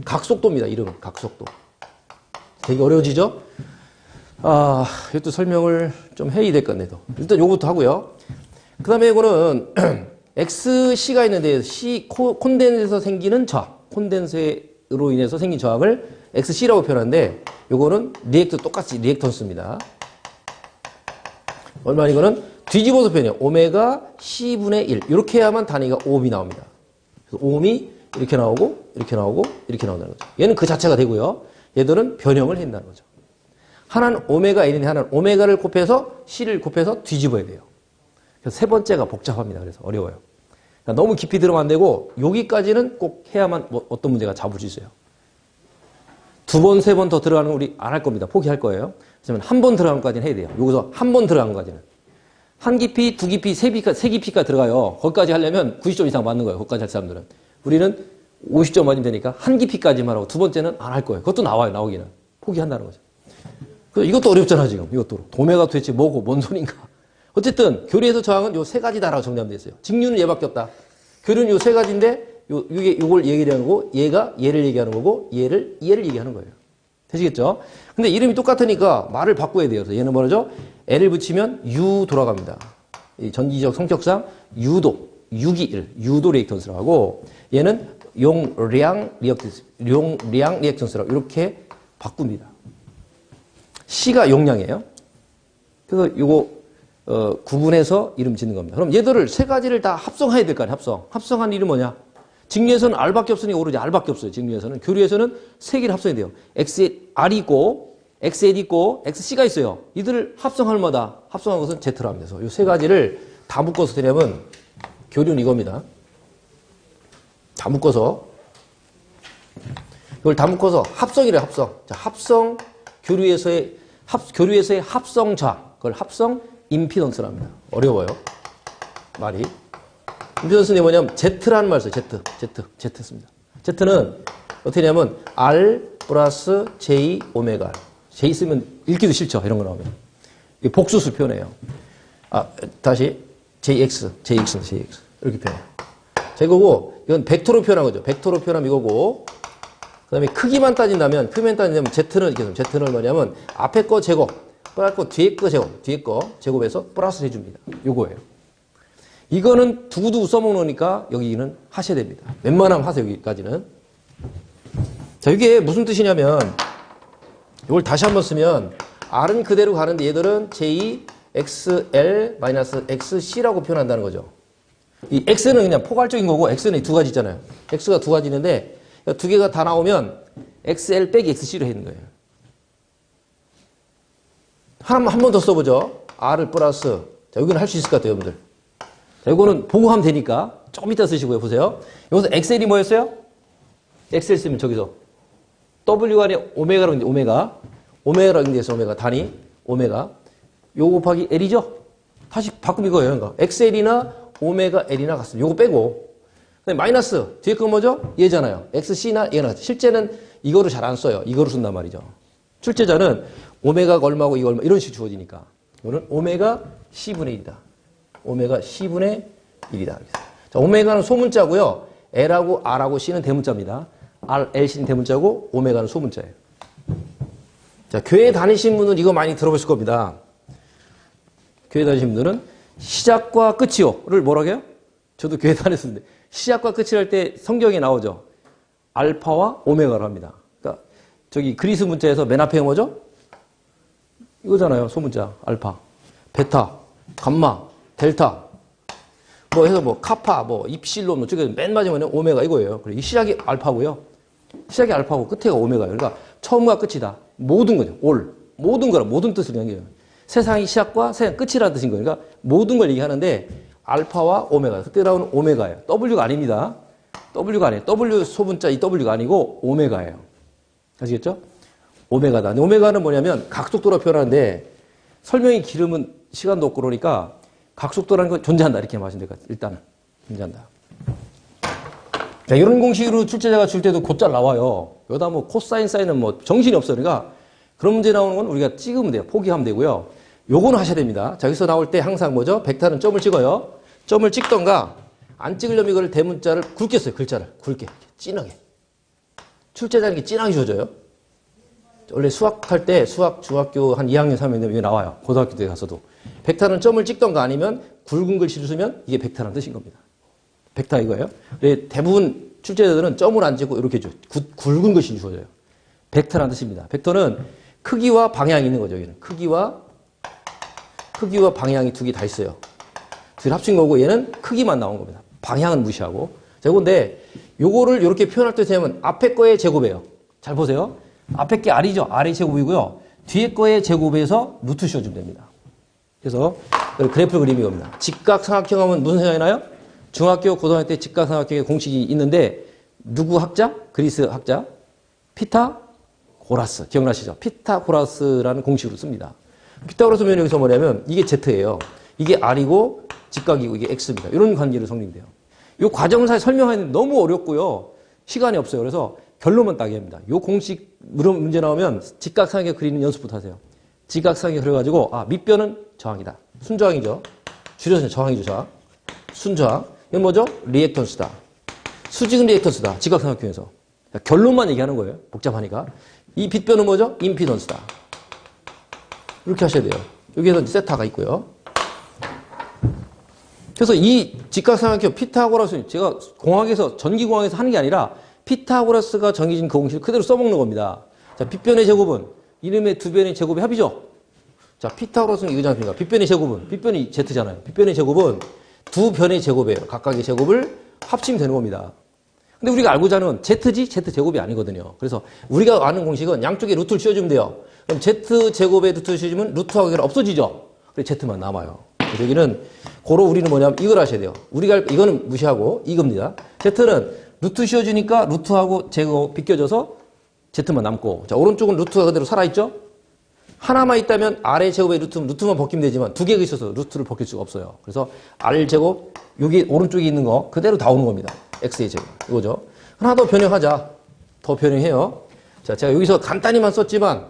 Speaker 1: 각속도입니다. 이름은 각속도. 되게 어려워지죠? 이것도 설명을 좀 해야 될 것 같네요. 일단 요거부터 하고요. 그 다음에 이거는 XC가 있는데 콘덴서에서 생기는 저항. 콘덴서로 인해서 생긴 저항을 XC라고 표현하는데 요거는 똑같이 리액턴스입니다. 얼마 이거는 뒤집어서 표현해요. 오메가 C분의 1. 이렇게 해야만 단위가 오음이 나옵니다. 그래서 오음이 이렇게 나오고 이렇게 나온다는 거죠. 얘는 그 자체가 되고요. 얘들은 변형을 한다는 거죠. 하나는 오메가 L인데 하나는 오메가를 곱해서 C를 곱해서 뒤집어야 돼요. 그래서 세 번째가 복잡합니다. 그래서 어려워요. 그러니까 너무 깊이 들어가면 안 되고 여기까지는 꼭 해야만 어떤 문제가 잡을 수 있어요. 2번, 3번 더 들어가는 건 우리 안 할 겁니다. 포기할 거예요. 그러면 한 번 들어가는 것까지는 해야 돼요. 여기서 한 번 들어가는 것까지는. 한 깊이, 두 깊이, 세 깊이까지 들어가요. 거기까지 하려면 90점 이상 맞는 거예요. 거기까지 할 사람들은. 우리는 50점 맞으면 되니까 한 깊이까지만 하고 두 번째는 안 할 거예요. 그것도 나와요. 나오기는. 포기한다는 거죠. 이것도 어렵잖아 지금. 이것도. 도매가 도대체 뭐고 뭔 소린가. 어쨌든 교류에서 저항은 요 3가지다라고 정리하면 되겠어요. 직류는 얘밖에 없다. 교류는 요 3가지인데 요걸 얘기하는 거고 얘가 얘를 얘기하는 거고 얘를 얘기하는 거예요. 되시겠죠? 근데 이름이 똑같으니까 말을 바꿔야 돼요. 그래서 얘는 뭐라죠? L을 붙이면 U 돌아갑니다. 이 전기적 성격상 유도, 유도 리액턴스라고 하고 얘는 용량 리액턴스라고 이렇게 바꿉니다. C가 용량이에요. 그래서 요거 구분해서 이름 짓는 겁니다. 그럼 얘들을 3가지를 다 합성해야 될 거 아니에요. 합성한 이름 뭐냐? 직류에서는 R밖에 없으니 오로지 R밖에 없어요. 직류에서는. 교류에서는 3개를 합성해야 돼요. R이 있고 XL이 있고 XC가 있어요. 이들을 합성할 마다 합성한 것은 Z로 합니다. 그래서 이 3가지를 다 묶어서 되려면 교류는 이겁니다. 다 묶어서 이걸 다 묶어서 합성이래요. 합성. 자, 합성 교류에서의 합성 저항. 그걸 합성 임피던스랍니다. 어려워요. 말이. 임피던스는 뭐냐면 Z라는 말을 써요. Z 씁니다. Z는 어떻게 하냐면 R 플러스 J 오메가. J 쓰면 읽기도 싫죠. 이런 거 나오면. 이게 복수수 표현해요. 다시 JX. 이렇게 표현해요. 자, 이거고, 이건 벡터로 표현한 거죠. 벡터로 표현하면 이거고, 그 다음에 크기만 따진다면 Z는 이렇게 해서 Z는 뭐냐면 앞에 거 제곱, 플러스 뒤에 거 제곱, 제곱해서 플러스 해줍니다. 요거예요. 이거는 두고두고 써먹으니까 여기는 하셔야 됩니다. 웬만하면 하세요, 여기까지는. 자, 이게 무슨 뜻이냐면, 이걸 다시 한번 쓰면, R은 그대로 가는데 얘들은 J, XL-XC라고 표현한다는 거죠. 이 X는 그냥 포괄적인 거고, X는 두 가지 있잖아요. X가 두 가지인데, 두 개가 다 나오면 XL 빼기 XC로 해야 되는 거예요. 한 번 더 써보죠. R을 플러스. 자, 여기는 할 수 있을 것 같아요, 여러분들. 자, 이거는 보고 하면 되니까 조금 이따 쓰시고요. 보세요. 여기서 XL이 뭐였어요? XL 쓰면 저기서 W가 아니라 오메가라고 했는데 오메가라고 했는데 오메가 단위 오메가 요거 곱하기 L이죠? 다시 바꾸면 이거예요. 그러니까 XL이나 오메가 L이나 같습니다. 요거 빼고 그다음에 마이너스 뒤에 거 뭐죠? 얘잖아요. XC나 얘나 실제는 이거를 잘 안 써요. 이거로 쓴단 말이죠. 출제자는 오메가가 얼마고 이거 얼마 이런 식으로 주어지니까 이거는 오메가 C분의 1이다. 오메가 C분의 1이다. 자, 오메가는 소문자고요. L하고 R하고 C는 대문자입니다. R, L, C는 대문자고 오메가는 소문자예요. 자, 교회 다니신 분은 이거 많이 들어보실 겁니다. 교회 다니신 분들은 시작과 끝이요를 뭐라고 해요? 저도 교회 다녔었는데 시작과 끝을 할 때 성경에 나오죠. 알파와 오메가로 합니다. 그러니까 저기 그리스 문자에서 맨 앞에 뭐죠? 이거잖아요. 소문자 알파, 베타, 감마, 델타 뭐 해서 뭐 카파, 뭐 입실론 뭐 저게 맨 마지막에 오메가 이거예요. 그래 이 시작이 알파고요. 시작이 알파고 끝에가 오메가예요. 그러니까 처음과 끝이다. 모든 거죠. 모든 거라 모든 뜻을 얘기해요. 세상이 시작과 세상 끝이라는 뜻인 거예요. 그러니까 모든 걸 얘기하는데 알파와 오메가 그때 나오는 오메가예요. W가 아닙니다. W가 아니에요. W 소문자 이 W가 아니고 오메가예요. 아시겠죠? 오메가다. 근데 오메가는 뭐냐면 각속도로 표현하는데 설명이 길으면 시간도 없고 그러니까 각속도라는 건 존재한다. 이렇게 말하시면 될 것 같아요. 일단은. 존재한다. 자, 이런 공식으로 출제자가 줄 때도 곧잘 나와요. 여기다 뭐 코사인, 사인은 뭐 정신이 없어요. 그러니까 그런 문제 나오는 건 우리가 찍으면 돼요. 포기하면 되고요. 요거는 하셔야 됩니다. 자, 여기서 나올 때 항상 뭐죠? 벡터는 점을 찍어요. 점을 찍던가 안 찍으려면 이걸 대문자를 굵게 써요. 글자를. 굵게. 진하게. 출제자는 이렇게 진하게 줘줘요. 원래 수학할 때 수학 중학교 한 2학년 3학년 되면 이게 나와요. 고등학교 때 가서도. 벡터는 점을 찍던가 아니면 굵은 글씨를 쓰면 이게 벡터라는 뜻인 겁니다. 벡터 이거예요. 대부분 출제자들은 점을 안 찍고 이렇게 줘요. 굵은 글씨를 주어져요. 벡터라는 뜻입니다. 벡터는 크기와 방향이 있는 거죠. 여기는 크기와 방향이 두 개 다 있어요. 둘 합친 거고 얘는 크기만 나온 겁니다. 방향은 무시하고. 자, 이건데 요거를 이렇게 표현할 때 되면 앞에 거의 제곱이에요. 잘 보세요. 앞에 게 R이죠. R의 제곱이고요. 뒤에 거의 제곱에서 루트 씌워주면 됩니다. 그래서 그래프를 그리는 겁니다. 직각삼각형 하면 무슨 생각이 나요? 중학교, 고등학교 때 직각삼각형의 공식이 있는데 누구 학자? 그리스 학자. 피타고라스. 기억나시죠? 피타고라스라는 공식으로 씁니다. 피타고라스면 여기서 뭐냐면 이게 Z예요. 이게 R이고 직각이고 이게 X입니다. 이런 관계를 성립돼요. 이 과정을 사실 설명하기는 너무 어렵고요. 시간이 없어요. 그래서 결론만 따게 합니다. 이 공식 문제 나오면 직각삼각형 그리는 연습부터 하세요. 직각삼각형 그려가지고 밑변은 저항이다. 순저항이죠. 줄여서 저항이죠. 저항. 순저항. 이건 뭐죠? 리액턴스다. 수직은 리액턴스다. 직각삼각형에서. 결론만 얘기하는 거예요. 복잡하니까. 이 빗변은 뭐죠? 임피던스다. 이렇게 하셔야 돼요. 여기에서 세타가 있고요. 그래서 이 직각삼각형 피타고라스는 제가 전기공학에서 하는 게 아니라 피타고라스가 정해진 그 공식을 그대로 써먹는 겁니다. 자, 빗변의 제곱은 이름의 두 변의 제곱의 합이죠. 자, 피타고라스는 이거지 않습니까? 빗변의 제곱은 빗변이 Z잖아요. 빗변의 제곱은 두 변의 제곱이에요. 각각의 제곱을 합치면 되는 겁니다. 근데 우리가 알고자 하는 Z지 Z 제곱이 아니거든요. 그래서 우리가 아는 공식은 양쪽에 루트를 씌워주면 돼요. 그럼 Z 제곱에 루트를 씌워주면 루트하고 없어지죠. 그래서 Z만 남아요. 그래서 여기는 고로 우리는 뭐냐면 이걸 하셔야 돼요. 이거는 무시하고 이겁니다. Z는 루트 씌워주니까 루트하고 제곱 비껴져서 Z만 남고 자 오른쪽은 루트가 그대로 살아있죠. 하나만 있다면 R의 제곱에 루트만 벗기면 되지만 두 개가 있어서 루트를 벗길 수가 없어요. 그래서 R 제곱, 여기 오른쪽에 있는 거 그대로 다 오는 겁니다. X의 제곱. 이거죠. 하나 더 변형하자. 더 변형해요. 자, 제가 여기서 간단히만 썼지만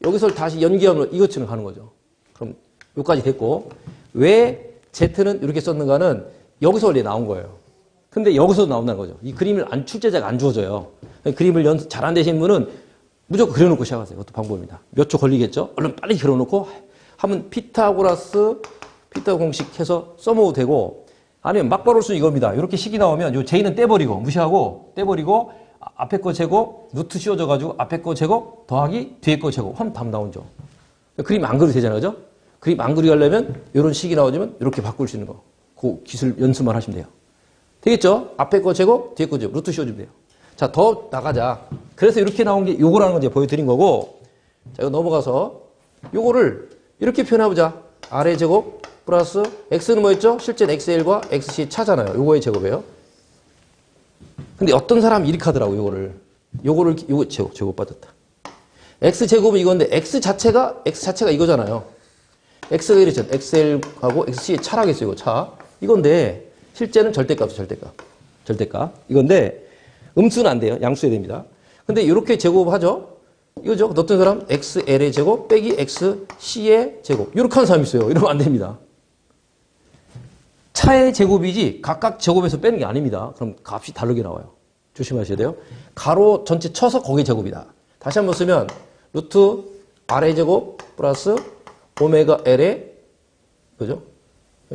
Speaker 1: 여기서 다시 연기하면 이것처럼 가는 거죠. 그럼 여기까지 됐고, 왜 Z는 이렇게 썼는가는 여기서 원래 나온 거예요. 근데 여기서 나온다는 거죠. 이 그림을 출제자가 안 주어져요. 그림을 잘 안 되신 분은 무조건 그려놓고 시작하세요. 그것도 방법입니다. 몇 초 걸리겠죠? 얼른 빨리 그려놓고 하면 피타고라스 공식 해서 써먹어도 되고, 아니면 막바로 쓰는 이겁니다. 이렇게 식이 나오면 요 J는 떼버리고, 무시하고, 떼버리고, 앞에 거 제곱, 루트 씌워져가지고 앞에 거 제곱, 더하기 뒤에 거 제곱 하면 답 나오죠. 그림 안 그려도 되잖아요. 그죠? 그림 안 그리게 하려면 이런 식이 나오면 이렇게 바꿀 수 있는 거. 그 기술 연습만 하시면 돼요. 되겠죠? 앞에 거 제곱, 뒤에 거 제곱, 루트 씌워주면 돼요. 자, 더 나가자. 그래서 이렇게 나온 게 요거라는 걸 이제 보여드린 거고, 자, 이거 넘어가서 요거를 이렇게 표현해보자. R의 제곱 플러스 X는 뭐였죠? 실제는 XL과 XC 차잖아요. 요거의 제곱이에요. 근데 어떤 사람이 이렇게 하더라고, 요거 제곱 빠졌다. X 제곱은 이건데, X 자체가 이거잖아요. X가 이랬죠. XL하고 XC의 차라겠어요, 이거 차. 이건데, 실제는 절대값이죠, 절대값. 이건데, 음수는 안 돼요. 양수해야 됩니다. 근데 이렇게 제곱하죠? 이거죠? 어떤 사람? XL의 제곱 빼기 XC의 제곱. 이렇게 하는 사람이 있어요. 이러면 안 됩니다. 차의 제곱이지 각각 제곱에서 빼는 게 아닙니다. 그럼 값이 다르게 나와요. 조심하셔야 돼요. 가로 전체 쳐서 거기 제곱이다. 다시 한번 쓰면 루트 R의 제곱 플러스 오메가 L의, 그죠?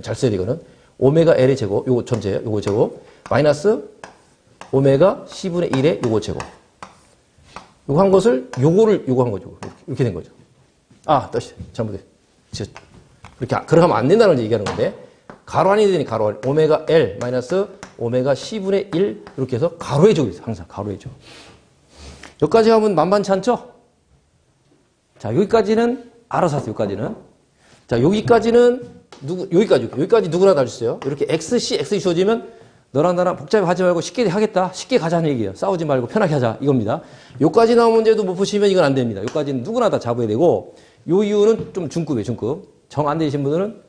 Speaker 1: 잘 써야 돼, 이거는. 오메가 L의 제곱, 요거 전체, 요거 제곱, 마이너스 오메가 C분의 1의 요거 제곱. 요거 한 것을, 요거 한 거죠. 이렇게 된 거죠. 아, 다시, 잘못했어. 그렇게 하면 안 된다는 걸 얘기하는 건데, 가로 안이 되니 가로 안, 오메가 L 마이너스 오메가 C분의 1, 이렇게 해서 가로의 제곱이 있어요. 항상 가로의 제곱. 여기까지 하면 만만치 않죠? 자, 여기까지는 알아서 하세요, 여기까지는. 자, 여기까지는, 여기까지 누구나 다 할 수 있어요. 이렇게 XC 주어지면 너랑 나랑 복잡해 하지 말고 쉽게 하겠다. 쉽게 가자는 얘기예요. 싸우지 말고 편하게 하자. 이겁니다. 여기까지 나온 문제도 못 푸시면 이건 안 됩니다. 여기까지는 누구나 다 잡아야 되고, 요 이유는 좀 중급이에요, 중급. 정 안 되신 분들은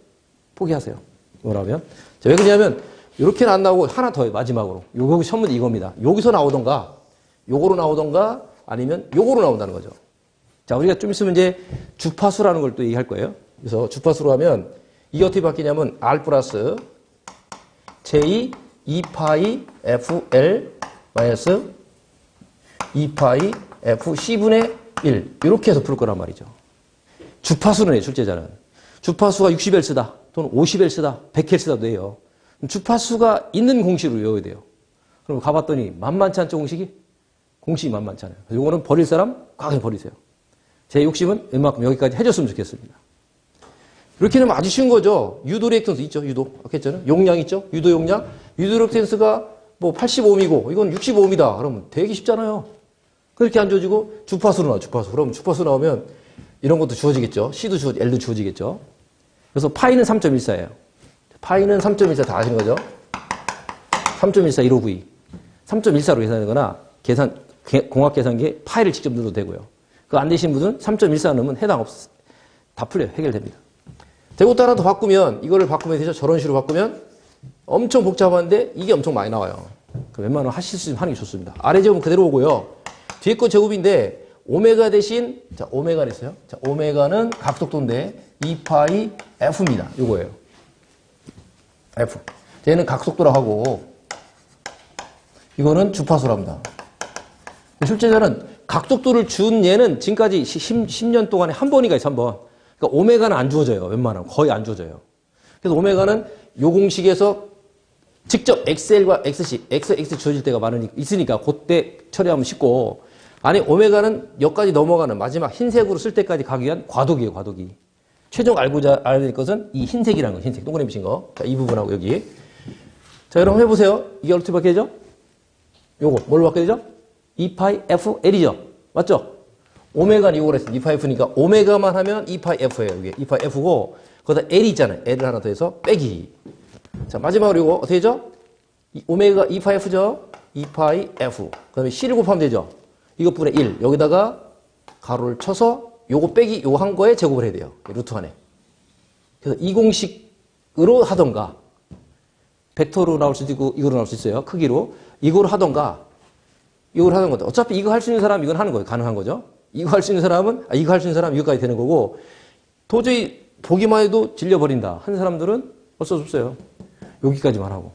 Speaker 1: 포기하세요. 뭐라면. 자, 왜 그러냐면, 이렇게는 안 나오고 하나 더 해요, 마지막으로. 요거 선문이 이겁니다. 여기서 나오던가, 요거로 나오던가, 아니면 요거로 나온다는 거죠. 자, 우리가 좀 있으면 이제 주파수라는 걸 또 얘기할 거예요. 그래서 주파수로 하면, 이게 어떻게 바뀌냐면, R 플러스 J 2파이 FL 마이너스 2파이 FC분의 1. 이렇게 해서 풀 거란 말이죠. 주파수는 해요, 출제자는. 주파수가 60Hz다, 또는 50Hz다, 100Hz다 돼요. 주파수가 있는 공식으로 외워야 돼요. 그럼 가봤더니 만만치 않죠, 공식이? 공식이 만만치 않아요. 그래서 이거는 버릴 사람, 과감히 버리세요. 제 욕심은 웬만큼 여기까지 해줬으면 좋겠습니다. 이렇게 하면 아주 쉬운 거죠. 유도 리액턴스 있죠, 유도. 아까 했잖아요. 용량 있죠, 유도 용량. 유도 리액턴스가 뭐 85옴이고, 이건 65옴이다. 그러면 되게 쉽잖아요. 그렇게 안 주어지고, 주파수로 나와, 주파수. 그럼 주파수 나오면 이런 것도 주어지겠죠. C도 주어지고, L도 주어지겠죠. 그래서 파이는 3.14예요. 파이는 3.14 다 아시는 거죠? 3.14 1592. 3.14로 계산하는 거나, 공학 계산기에 파이를 직접 넣어도 되고요. 그거 안 되신 분은 3.14 넣으면 다 풀려요. 해결됩니다. 이것도 하나 더 바꾸면, 이거를 바꾸면 되죠. 저런 식으로 바꾸면 엄청 복잡한데 이게 엄청 많이 나와요. 웬만하면 하실 수 있으면 하는 게 좋습니다. 아래 제곱은 그대로 오고요. 뒤에 거 제곱인데 오메가 대신, 자, 오메가를 했어요. 자, 오메가는 각속도인데 2파이 F입니다. 요거예요. F. 얘는 각속도라고 하고, 이거는 주파수랍니다. 실제로는 각속도를 준 얘는 지금까지 10년 동안에 한 번이가 있어, 한 번. 그러니까 오메가는 안 주어져요. 웬만하면. 거의 안 주어져요. 그래서 오메가는 요 공식에서 직접 XL과 XC, XX 주어질 때가 있으니까 그때 처리하면 쉽고, 아니, 오메가는 여기까지 넘어가는 마지막 흰색으로 쓸 때까지 가기 위한 과도기예요, 과도기. 최종 알아야 될 것은 이 흰색이라는 거, 흰색. 동그라미 친 거. 자, 이 부분하고 여기. 자, 여러분 해보세요. 이게 어떻게 바뀌게 되죠? 요거, 뭘로 바뀌게 되죠? 2파이 FL이죠? 맞죠? 오메가는 이거로 했어요. 2파이 F니까 오메가만 하면 2파이 F예요. 이게 2파이 F고, 거기다 L이 있잖아요. L을 하나 더 해서 빼기. 자, 마지막으로 이거 어떻게 되죠? 오메가 2파이 F죠? 2파이 F. 그 다음에 C를 곱하면 되죠? 이것분의 1. 여기다가 가로를 쳐서 요거 빼기 요거 한 거에 제곱을 해야 돼요. 루트 안에. 그래서 이 공식으로 하던가 벡터로 나올 수도 있고 이거로 나올 수 있어요. 크기로. 이거로 하던가 이걸 하는 거다. 어차피 이거 할 수 있는 사람 이건 하는 거예요. 가능한 거죠. 이거 할 수 있는 사람은 이거 할 수 있는 사람 이거까지 되는 거고 도저히 보기만 해도 질려버린다 하는 사람들은 어쩔 수 없어요. 여기까지만 하고.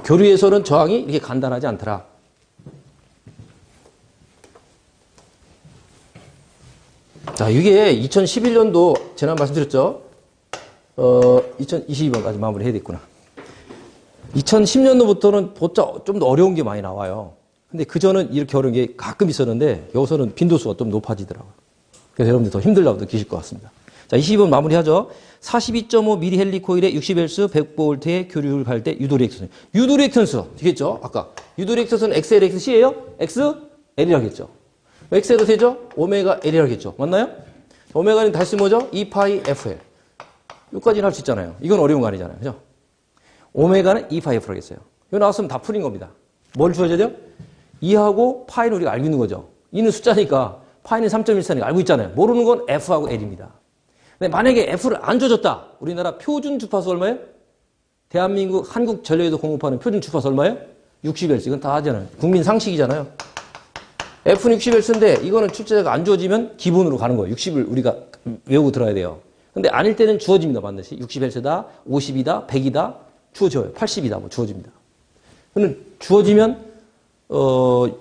Speaker 1: 교류에서는 저항이 이렇게 간단하지 않더라. 자, 이게 2011년도 지난 말씀드렸죠. 2022번까지 마무리해야 되겠구나. 2010년도부터는 좀 더 어려운 게 많이 나와요. 근데 그전은 이렇게 어려운 게 가끔 있었는데 여기서는 빈도수가 좀 높아지더라고요. 그래서 여러분들 더 힘들다고 느끼실 것 같습니다. 자, 22번 마무리하죠. 42.5 헬리 코일에 60Hz 100V의 교류를 갈 때 유도 리액턴스. 유도 리액턴스 되겠죠? 아까 유도 리액턴스는 XL, XC예요? XL이라겠죠. X에도 되죠? 오메가 L이라겠죠. 맞나요? 오메가는 다시 뭐죠? 2파이 FL. 여기까지는 할 수 있잖아요. 이건 어려운 거 아니잖아요. 그죠? 오메가는 2파이 F라겠어요. 이거 나왔으면 다 풀린 겁니다. 뭘 주어져야 돼요? 2하고 파이는 우리가 알고 있는 거죠. 2는 숫자니까 파이는 3.14니까 알고 있잖아요. 모르는 건 F하고 L입니다. 근데 만약에 F를 안 줘줬다. 우리나라 표준 주파수 얼마예요? 대한민국 한국전력에서 공급하는 표준 주파수 얼마예요? 60Hz. 이건 다 하잖아요. 국민 상식이잖아요. F는 60Hz인데 이거는 출제자가 안 주어지면 기본으로 가는 거예요. 60을 우리가 외우고 들어야 돼요. 근데 아닐 때는 주어집니다. 반드시. 60Hz다, 50이다, 100이다 주어져요. 80이다 뭐 주어집니다. 근데 주어지면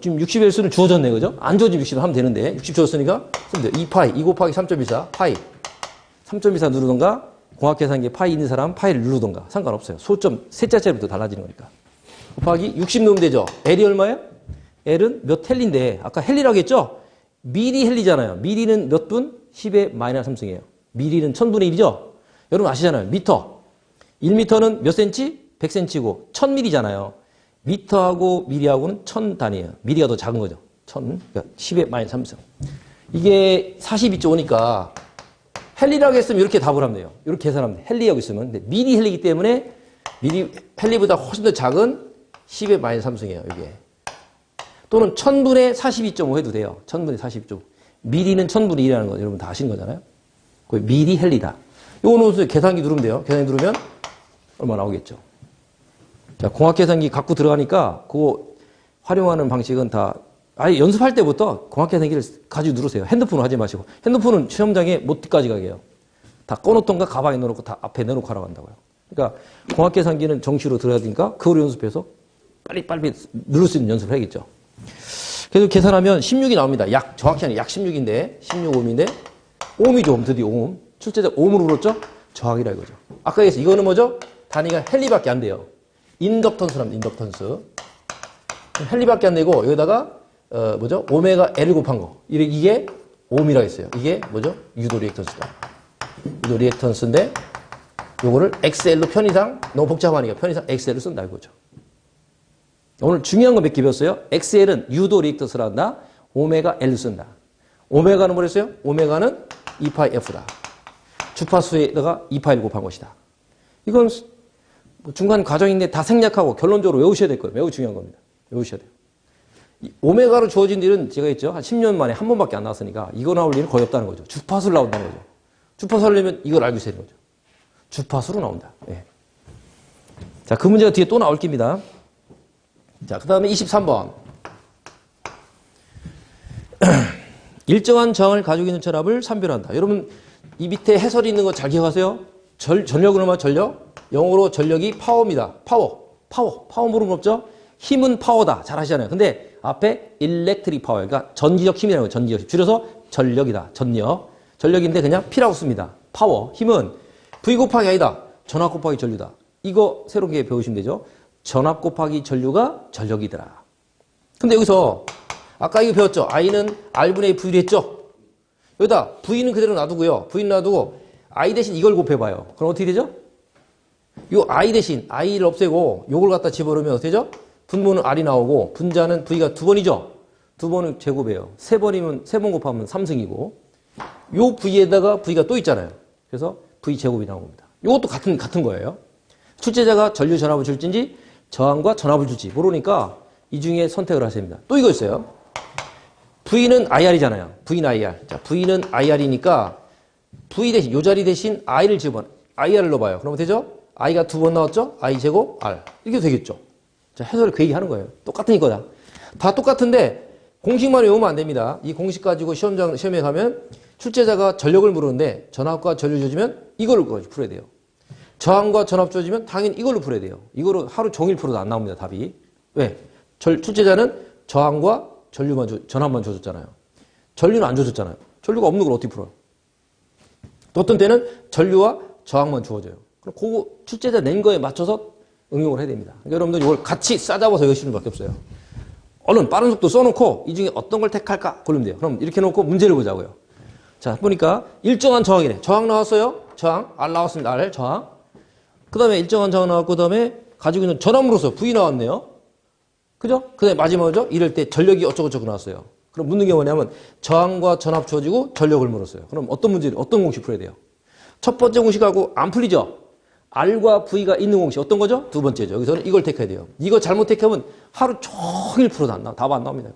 Speaker 1: 지금 60Hz는 주어졌네. 그죠? 안 주어지면 60 하면 되는데 60 주었으니까 2파이, 2 곱하기 3.14 파이 3.24 누르던가 공학계산기에 파이 있는 사람 파이를 누르던가 상관없어요. 소점 세 자체부터 달라지는 거니까. 곱하기 60 넣으면 되죠. L이 얼마예요? L은 몇 헬리인데 아까 헬리라고 했죠? 미리 헬리잖아요. 미리는 몇 분? 10의 마이너스 3승이에요. 미리는 1000분의 1이죠? 여러분 아시잖아요. 미터. 1미터는 몇 센치? 100cm고 1000미리잖아요. 미터하고 미리하고는 1000 단위예요. 미리가 더 작은 거죠. 1000. 그러니까 10의 마이너스 3승. 이게 42.5니까 헬리라고 했으면 이렇게 답을 하면 돼요. 이렇게 계산하면 돼요. 헬리하고 있으면. 근데 미리 헬리이기 때문에 미리 헬리보다 훨씬 더 작은 10의 마이너스 3승이에요. 이게. 또는 1000분의 42.5 해도 돼요. 1000분의 42.5. 미리는 1000분의 1이라는 거 여러분 다 아시는 거잖아요. 거의 미리 헬리다. 요거는 계산기 누르면 돼요. 계산기 누르면 얼마 나오겠죠. 자, 공학계산기 갖고 들어가니까 그거 활용하는 방식은 다 아예 연습할 때부터 공학계산기를 가지고 누르세요. 핸드폰으로 하지 마시고. 핸드폰은 시험장에 못까지 가게 해요. 다 꺼놓던가 가방에 넣어놓고 다 앞에 내놓고 하라고 한다고요. 그러니까 공학계산기는 정시로 들어야 되니까 그걸 연습해서 빨리 누를 수 있는 연습을 해야겠죠. 그래서 계산하면 16이 나옵니다. 정확히 하면 약 16인데 16옴인데 옴이죠. 드디어 옴. 출제자 옴으로 물었죠? 저항이라 이거죠. 아까 얘기했어요. 이거는 뭐죠? 단위가 헬리밖에 안 돼요. 인덕턴스랍니다. 인덕턴스. 헬리밖에 안 되고 여기다가 뭐죠? 오메가 L을 곱한 거. 이게 옴이라고 했어요. 이게 뭐죠? 유도 리액턴스다. 유도 리액턴스인데 요거를 XL로 편의상 너무 복잡하니까 편의상 XL을 쓴다 이거죠. 오늘 중요한 거 몇 개 배웠어요? XL은 유도 리액턴스라 한다. 오메가 L을 쓴다. 오메가는 뭐랬어요? 오메가는 2파이 F다. 주파수에다가 2파이를 곱한 것이다. 이건 중간 과정인데 다 생략하고 결론적으로 외우셔야 될 거예요. 매우 중요한 겁니다. 외우셔야 돼요. 오메가로 주어진 일은 제가 했죠. 한 10년 만에 한 번밖에 안 나왔으니까 이거 나올 일은 거의 없다는 거죠. 주파수를 나온다는 거죠. 주파수 하려면 이걸 알고 있어야 되는 거죠. 주파수로 나온다. 네. 자, 그 문제가 뒤에 또 나올 겁니다. 자, 그 다음에 23번. 일정한 저항을 가지고 있는 전압을 산별한다. 여러분, 이 밑에 해설이 있는 거 잘 기억하세요? 전력은 얼마? 전력? 영어로 전력이 파워입니다. 파워 모르는 거 없죠? 힘은 파워다. 잘 아시잖아요. 근데 앞에 일렉트릭 파워. 그러니까 전기적 힘이라는 거예요. 전기적 힘. 줄여서 전력이다. 전력인데 그냥 P라고 씁니다. 파워. 힘은 V 곱하기 아니다. 전압 곱하기 전류다. 이거 새롭게 배우시면 되죠. 전압 곱하기 전류가 전력이더라. 근데 여기서 아까 이거 배웠죠. I는 R분의 V를 했죠. 여기다 V는 그대로 놔두고요. V는 놔두고 I 대신 이걸 곱해봐요. 그럼 어떻게 되죠? 요 I 대신 I를 없애고 요걸 갖다 집어넣으면 어떻게 되죠? 분모는 R이 나오고 분자는 V가 2번이죠. 2번은 제곱이에요. 3번이면 3번 곱하면 3승이고 요 V에다가 V가 또 있잖아요. 그래서 V 제곱이 나온 겁니다. 요것도 같은 거예요. 출제자가 전류 전압을 줄진지 저항과 전압을 줄지 모르니까 이 중에 선택을 하셔야 됩니다. 또 이거 있어요. V는 IR이잖아요. V는 IR. 자, V는 IR이니까 V 대신, 요 자리 대신 I를 집어넣어. IR을 넣어봐요. 그러면 되죠? I가 2번 나왔죠? I 제곱 R. 이렇게 되겠죠? 자, 해설을 그 얘기 하는 거예요. 똑같은 이거다. 다 똑같은데, 공식만 외우면 안 됩니다. 이 공식 가지고 시험에 가면 출제자가 전력을 물었는데, 전압과 전류 조지면 이걸로 풀어야 돼요. 저항과 전압 조지면 당연히 이걸로 풀어야 돼요. 이거로 하루 종일 풀어도 안 나옵니다, 답이. 왜? 출제자는 저항과 전압만 줘줬잖아요. 전류는 안 줘줬잖아요. 전류가 없는 걸 어떻게 풀어요? 또 어떤 때는 전류와 저항만 주어져요. 그럼 그거 출제자 낸 거에 맞춰서 응용을 해야 됩니다. 그러니까 여러분들 이걸 같이 싸잡아서 외우시는 밖에 없어요. 얼른 빠른 속도 써놓고 이 중에 어떤 걸 택할까 고르면 돼요. 그럼 이렇게 놓고 문제를 보자고요. 자, 보니까 일정한 저항이네. 저항 나왔어요? 저항. R 나왔습니다. R 저항. 그 다음에 일정한 저항 나왔고, 그 다음에 가지고 있는 전압으로서 V 나왔네요. 그죠? 그 다음에 마지막이죠? 이럴 때 전력이 어쩌고저쩌고 나왔어요. 그럼 묻는 게 뭐냐면 저항과 전압 주어지고 전력을 물었어요. 그럼 어떤 문제를, 어떤 공식 풀어야 돼요? 첫 번째 공식하고 안 풀리죠? R과 V가 있는 공식 어떤 거죠? 두 번째죠. 여기서는 이걸 택해야 돼요. 이거 잘못 택하면 하루 종일 풀어도 안 나와. 답 안 나옵니다.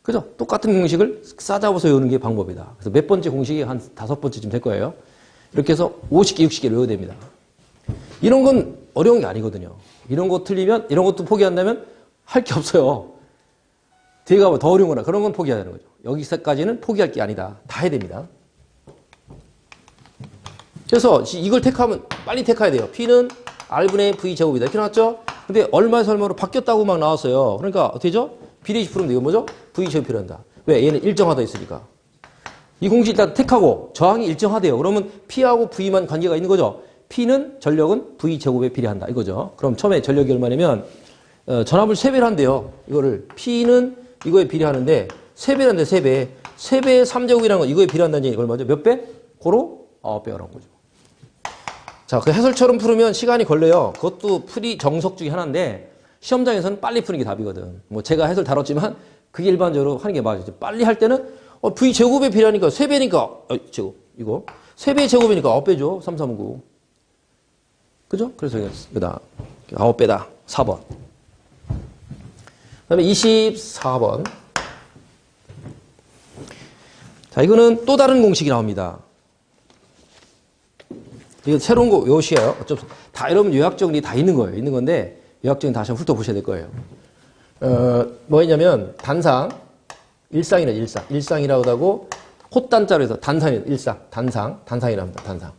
Speaker 1: 그죠? 똑같은 공식을 싸잡아서 외우는 게 방법이다. 그래서 몇 번째 공식이 한 5번째쯤 될 거예요. 이렇게 해서 50개, 60개를 외워야 됩니다. 이런 건 어려운 게 아니거든요. 이런 거 틀리면, 이런 것도 포기한다면 할 게 없어요. 뒤에 가면 더 어려운 거나 그런 건 포기해야 되는 거죠. 여기서까지는 포기할 게 아니다. 다 해야 됩니다. 그래서 이걸 택하면 빨리 택해야 돼요. P는 R분의 V 제곱이다. 이렇게 나왔죠? 근데 얼마에서 얼마로 바뀌었다고 막 나왔어요. 그러니까 어떻게 되죠? 비례식 풀으면 이거 뭐죠? V 제곱 필요한다. 왜? 얘는 일정하다 있으니까. 이 공식 일단 택하고 저항이 일정하대요. 그러면 P하고 V만 관계가 있는 거죠. P는 전력은 V 제곱에 비례한다. 이거죠. 그럼 처음에 전력이 얼마냐면 전압을 3배를 한대요. 이거를 P는 이거에 비례하는데 3배를 한대 3배. 3배의 3제곱이라는 건 이거에 비례한다는 얘기 얼마죠? 몇 배? 고로 9배라는 거죠. 자, 그 해설처럼 풀으면 시간이 걸려요. 그것도 풀이 정석 중에 하나인데 시험장에서는 빨리 푸는 게 답이거든. 뭐 제가 해설 다뤘지만 그게 일반적으로 하는 게 맞아요. 빨리 할 때는 V 제곱에 비례하니까 3배니까 제곱 이거 3배 제곱이니까 9배죠. 3, 3, 9. 그죠? 그래서 여기다 9배다. 4번. 그 다음에 24번. 자, 이거는 또 다른 공식이 나옵니다. 이거 새로운 거 외우셔요. 다 여러분 요약 정리 다 있는 거예요. 있는 건데 요약 정리 다시 한번 훑어보셔야 될 거예요. 뭐였냐면 단상, 일상이라 일상. 일상이라고 하고 콧단자로 해서 단상이 일상, 단상이라고 합니다. 단상.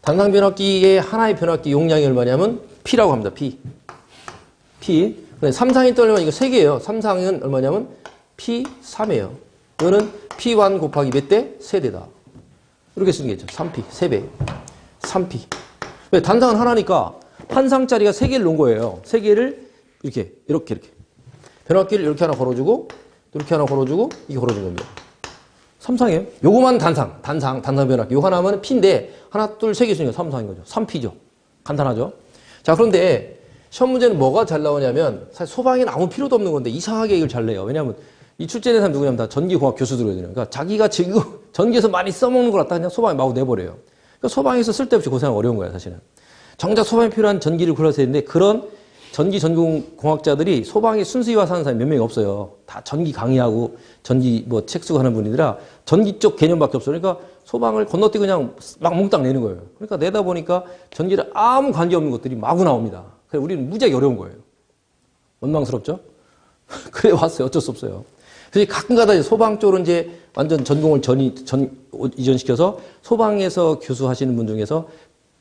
Speaker 1: 단상 변압기의 하나의 변압기 용량이 얼마냐면 P라고 합니다. P. 근데 3상이 또 얼마? 이거 3개예요. 3상은 얼마냐면 P3이에요. 이거는 P1 곱하기 몇 대? 세대다. 이렇게 쓰는 게 있죠. 3P, 3배. 3P. 왜? 단상은 하나니까 한 상짜리가 3개를 놓은 거예요. 3개를 이렇게. 변압기를 이렇게 하나 걸어주고, 이렇게 하나 걸어주고, 이게 걸어준 겁니다. 3상이에요. 요거만 단상 변압기. 요거 하나면 P인데, 하나, 둘, 세 개 있으니까 3상인 거죠. 3P죠. 간단하죠? 자, 그런데 시험 문제는 뭐가 잘 나오냐면, 사실 소방에는 아무 필요도 없는 건데, 이상하게 이걸 잘 내요. 왜냐하면, 이 출제된 사람 누구냐면 다 전기공학 교수들이거든요. 그러니까 자기가 지금 전기에서 많이 써먹는 걸 갖다 그냥 소방에 마구 내버려요. 그러니까 소방에서 쓸데없이 고생하기 어려운 거예요, 사실은. 정작 소방에 필요한 전기를 골라서 했는데, 그런 전기 전공공학자들이 소방에 순수이와 사는 사람이 몇 명이 없어요. 다 전기 강의하고 전기 뭐 책 쓰고 하는 분이더라. 전기 쪽 개념밖에 없어요. 그러니까 소방을 건너뛰고 그냥 막 몽땅 내는 거예요. 그러니까 내다 보니까 전기를 아무 관계없는 것들이 마구 나옵니다. 그래서 우리는 무지하게 어려운 거예요. 원망스럽죠? 그래 왔어요. 어쩔 수 없어요. 그래서 가끔가다 소방 쪽으로 이제 완전 전공을 이전시켜서 소방에서 교수하시는 분 중에서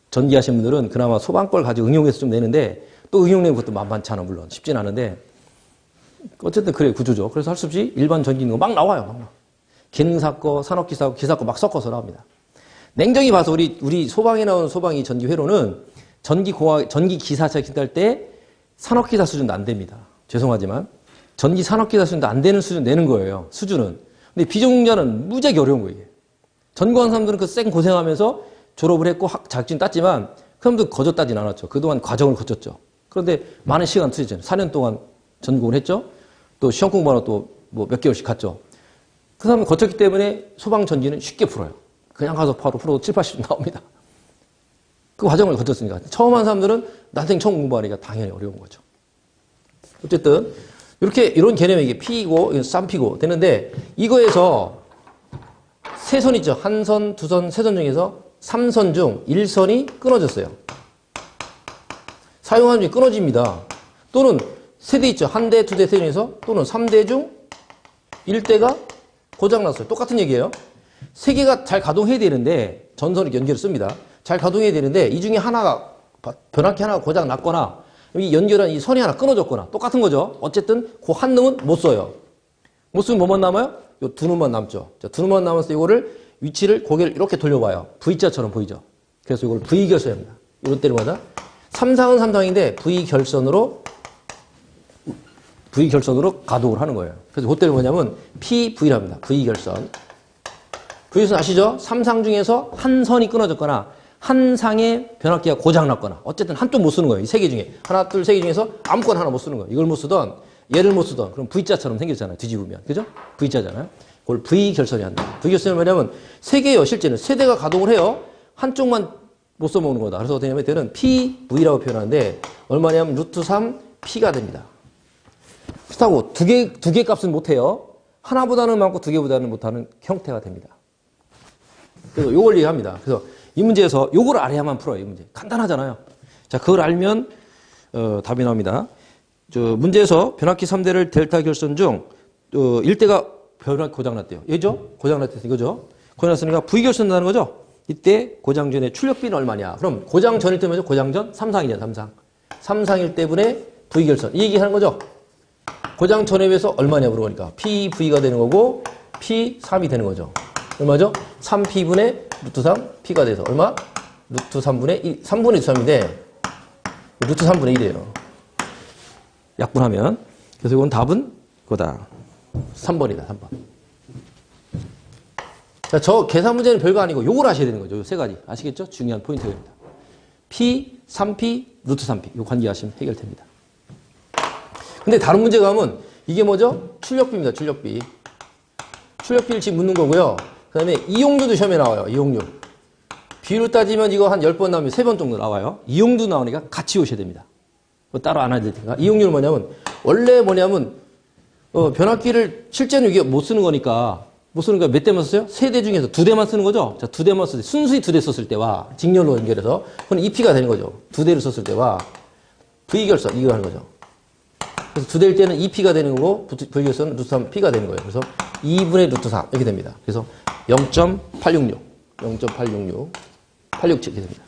Speaker 1: 전기하시는 분들은 그나마 소방 걸 가지고 응용해서 좀 내는데 또 응용내는 것도 만만치 않아, 물론. 쉽진 않은데. 어쨌든 그래, 구조죠. 그래서 할 수 없이 일반 전기 있는 거 막 나와요, 막 나와. 기능사거, 산업기사거, 기사거 막 섞어서 나옵니다. 냉정히 봐서 우리 소방에 나온 소방이 전기 회로는 전기 기사차 기타할 때 산업기사 수준도 안 됩니다. 죄송하지만. 전기 산업기사 수준도 안 되는 수준 내는 거예요, 수준은. 근데 비전공자는 무지하게 어려운 거예요, 이게. 전공한 사람들은 그 쌩 고생하면서 졸업을 했고 자격증 땄지만 그 사람도 거저 따진 않았죠. 그동안 과정을 거쳤죠. 그런데 많은 시간 투자했잖아요. 4년 동안 전공을 했죠. 또 시험 공부하러 또 뭐 몇 개월씩 갔죠. 그 사람은 거쳤기 때문에 소방 전기는 쉽게 풀어요. 그냥 가서 바로 풀어도 7, 80점 나옵니다. 그 과정을 거쳤으니까. 처음 한 사람들은 난생 처음 공부하니까 당연히 어려운 거죠. 어쨌든 이런 개념이 이게 P이고, 이건 쌍P고 되는데, 이거에서 세 선 있죠? 한 선, 두 선, 세 선 중에서 3선 중 1선이 끊어졌어요. 사용하는 중에 끊어집니다. 또는 세대 있죠? 한 대, 두 대, 세 중에서 또는 3대 중 1대가 고장났어요. 똑같은 얘기예요. 세 개가 잘 가동해야 되는데, 전선을 연결을 씁니다. 잘 가동해야 되는데, 이 중에 하나가, 변압기 하나가 고장났거나, 이 연결한 이 선이 하나 끊어졌거나, 똑같은 거죠. 어쨌든, 그 한 놈은 못 써요. 못 쓰면 뭐만 남아요? 요 두 놈만 남죠. 자, 두 놈만 남아서 이거를 위치를 고개를 이렇게 돌려봐요. V자처럼 보이죠? 그래서 이걸 V결선입니다. 이럴 때마다. 삼상은 삼상인데, V결선으로 가동을 하는 거예요. 그래서 그때는 뭐냐면, PV랍니다. V결선. V결선 아시죠? 삼상 중에서 한 선이 끊어졌거나, 한 상의 변압기가 고장났거나, 어쨌든 한쪽 못 쓰는 거예요. 이 세 개 중에. 하나, 둘, 세 개 중에서 아무거나 하나 못 쓰는 거예요. 이걸 못 쓰던, 얘를 못 쓰던, 그럼 V자처럼 생겼잖아요. 뒤집으면. 그죠? V자잖아요. 그걸 V결선이 한다. V결선이 뭐냐면, 세 개예요. 실제는. 세 대가 가동을 해요. 한쪽만 못 써먹는 거다. 그래서 어떻게 하냐면, 이때는 PV라고 표현하는데, 얼마냐면, 루트 3 P가 됩니다. 그렇다고 두 개 값은 못 해요. 하나보다는 많고 두 개보다는 못하는 형태가 됩니다. 그래서 요걸 얘기합니다. 그래서 이 문제에서 요걸 알아야만 풀어요. 이 문제. 간단하잖아요. 자, 그걸 알면 답이 나옵니다. 문제에서 변압기 3대를 델타 결선 중 1대가 변압기 고장났대요. 얘죠? 고장났대요. 이거죠? 고장났으니까 V결선 나는 거죠? 이때 고장 전에 출력비는 얼마냐? 그럼 고장 전일 때 뭐죠? 고장 전? 삼상이냐, 삼상. 삼상일 때분의 V결선. 이 얘기 하는 거죠? 고장 전에 비해서 얼마냐 물어보니까 PV가 되는 거고 P3이 되는 거죠. 얼마죠? 3P분의 루트 3 P가 돼서 얼마? 루트 3분의 1, 3분의 루트 3인데 루트 3분의 1이에요. 약분하면. 그래서 이건 답은 그거다. 3번이다. 3번. 자, 저 계산 문제는 별거 아니고 요걸 아셔야 되는 거죠. 요 세 가지. 아시겠죠? 중요한 포인트가 됩니다. P, 3P, 루트 3P. 요 관계 아시면 해결됩니다. 근데 다른 문제 가면 이게 뭐죠? 출력비입니다. 출력비. 출력비를 지금 묻는 거고요. 그 다음에 이용료도 시험에 나와요. 이용료. 비율로 따지면 이거 한 10번 나오면 3번 정도 나와요. 이용료 나오니까 같이 오셔야 됩니다. 따로 안 해야 될 테니까. 이용료는 뭐냐면 원래 뭐냐면 변압기를 실제는 이게 못 쓰는 거니까 몇 대만 썼어요? 3대 중에서 2대만 쓰는 거죠? 자, 2대만 썼을 때 순수히 2대 썼을 때와 직렬로 연결해서 그건 EP가 되는 거죠. 2대를 썼을 때와 V결선 이거 하는 거죠. 그래서 2대일 때는 EP가 되는 거고 V결선은 루트 3P가 되는 거예요. 그래서 2분의 루트 3 이렇게 됩니다. 그래서 0.866 867 이렇게 됩니다.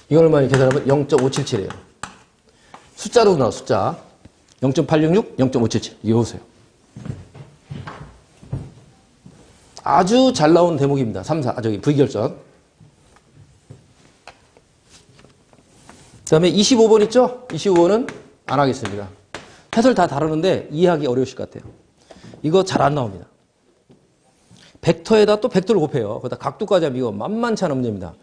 Speaker 1: 이걸 얼마나 계산하면 0.577이에요. 숫자로 나와 숫자 0.866 0.577 이거 보세요. 아주 잘 나온 대목입니다. 3, 4 저기 V결선. 그 다음에 25번 있죠? 25번은 안 하겠습니다. 해설 다 다루는데 이해하기 어려우실 것 같아요. 이거 잘 안 나옵니다. 벡터에다 또 벡터를 곱해요. 거기다 각도까지 하면 이거 만만치 않은 문제입니다.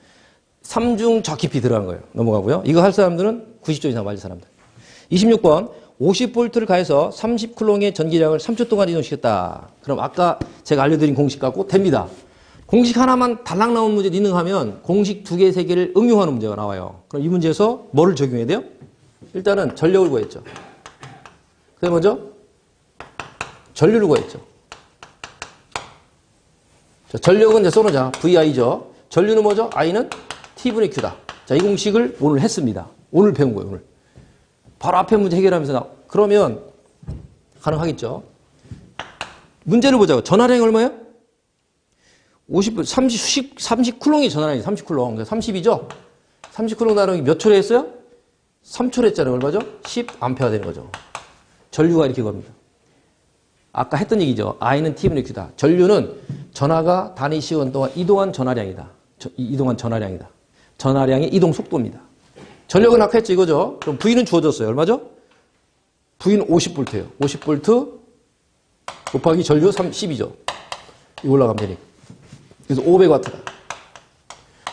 Speaker 1: 3중 저 깊이 들어간 거예요. 넘어가고요. 이거 할 사람들은 90점 이상 맞을 사람들. 26번 50V를 가해서 30쿨롱의 전기량을 3초 동안 이동시켰다. 그럼 아까 제가 알려드린 공식 갖고 됩니다. 공식 하나만 달랑 나온 문제 있는하면 공식 2개, 3개를 응용하는 문제가 나와요. 그럼 이 문제에서 뭐를 적용해야 돼요? 일단은 전력을 구했죠. 그다음에 먼저 전류를 구했죠. 자, 전력은 이제 쏘노자 VI죠. 전류는 뭐죠? I는 T분의 Q다. 자, 이 공식을 오늘 했습니다. 오늘 배운 거예요, 오늘. 바로 앞에 문제 해결하면서 그러면 가능하겠죠. 문제를 보자고. 전하량이 얼마예요? 30쿨롱이 전하량이 30쿨롱. 30이죠? 30쿨롱 나누기 몇 초로 했어요? 3초로 했잖아요. 얼마죠? 10A 되는 거죠. 전류가 이렇게 겁니다. 아까 했던 얘기죠. I는 T분의 Q다. 전류는 전하가 단위 시간 동안 이동한 전하량이다. 이동한 전하량이다. 전하량의 이동 속도입니다. 전력은 아까 했죠. 이거죠. 그럼 V는 주어졌어요. 얼마죠? V는 50V예요. 50V 곱하기 전류 10이죠. 이거 올라가면 되니까. 그래서 500W다.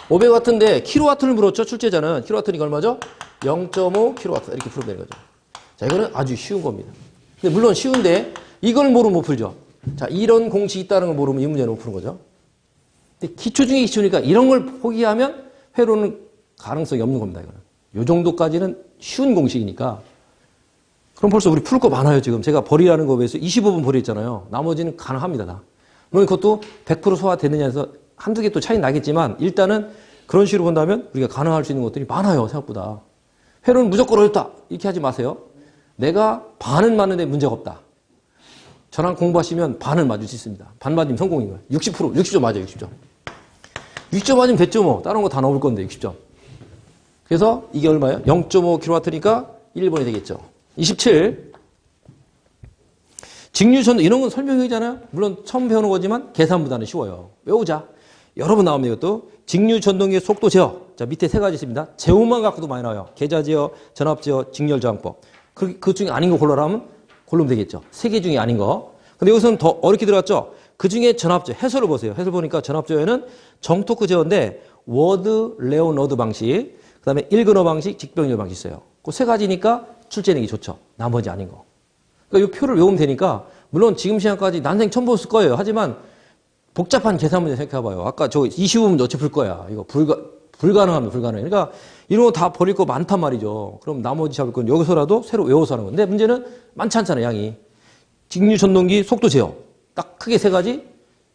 Speaker 1: 500W인데 킬로와트를 물었죠. 출제자는. 킬로와트니까 얼마죠? 0.5kW 이렇게 풀면 되는 거죠. 자, 이거는 아주 쉬운 겁니다. 근데 물론 쉬운데 이걸 모르면 못 풀죠. 자, 이런 공식이 있다는 걸 모르면 이 문제는 못 푸는 거죠. 근데 기초 중에 기초니까 이런 걸 포기하면 회로는 가능성이 없는 겁니다. 이거는. 요 정도까지는 쉬운 공식이니까 그럼 벌써 우리 풀 거 많아요, 지금. 제가 버리라는 거에 비해서 25분 버렸잖아요. 나머지는 가능합니다, 다. 물론 그것도 100% 소화되느냐 해서 한두 개 또 차이 나겠지만 일단은 그런 식으로 본다면 우리가 가능할 수 있는 것들이 많아요, 생각보다. 회로는 무조건 어렵다. 이렇게 하지 마세요. 내가 반은 맞는데 문제가 없다. 저랑 공부하시면 반을 맞을 수 있습니다. 반 맞으면 성공인 거예요. 60점 맞아요, 60점. 60점 맞으면 됐죠, 뭐. 다른 거 다 넣을 건데, 60점. 그래서 이게 얼마예요? 0.5kW니까 1번이 되겠죠. 27. 직류전도 이런 건 설명이잖아요. 물론 처음 배우는 거지만 계산보다는 쉬워요. 외우자. 여러 번 나옵니다, 이것도. 직류전동기의 속도 제어. 자, 밑에 세 가지 있습니다. 제호만 갖고도 많이 나와요. 계좌 제어, 전압 제어, 직렬저항법. 그 중에 아닌 거 골라라면 고르면 되겠죠. 세 개 중에 아닌 거. 근데 여기서는 더 어렵게 들어갔죠. 그 중에 전압제어, 해설을 보세요. 해설 보니까 전압제어에는 정토크 제어인데 워드 레오너드 방식, 그 다음에 일근어 방식, 직병렬 방식 있어요. 그 세 가지니까 출제내기 좋죠. 나머지 아닌 거. 그러니까 이 표를 외우면 되니까 물론 지금 시간까지 난생 처음 봤을 거예요. 하지만 복잡한 계산 문제 생각해봐요. 아까 저 25분 어찌 풀 거야. 이거 불가능합니다. 불가능해. 그러니까 이런 거 다 버릴 거 많단 말이죠. 그럼 나머지 잡을 건 여기서라도 새로 외워서 하는 건데 문제는 많지 않잖아요. 양이. 직류 전동기 속도 제어. 딱 크게 세 가지.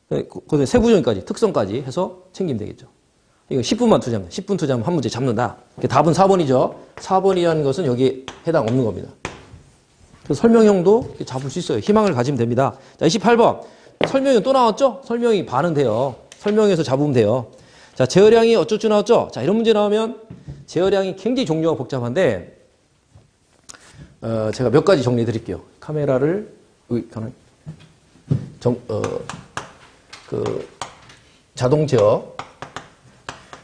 Speaker 1: 그 세부적인까지 특성까지 해서 챙기면 되겠죠. 이거 10분만 투자합니다. 10분 투자하면 한 문제 잡는다. 답은 4번이죠. 4번이라는 것은 여기에 해당 없는 겁니다. 그래서 설명형도 잡을 수 있어요. 희망을 가지면 됩니다. 자, 28번. 설명형 또 나왔죠? 설명이 반은 돼요. 설명에서 잡으면 돼요. 자, 제어량이 어쩌고 나왔죠? 자, 이런 문제 나오면 제어량이 굉장히 종류가 복잡한데, 제가 몇 가지 정리해 드릴게요. 카메라를, 자동 제어.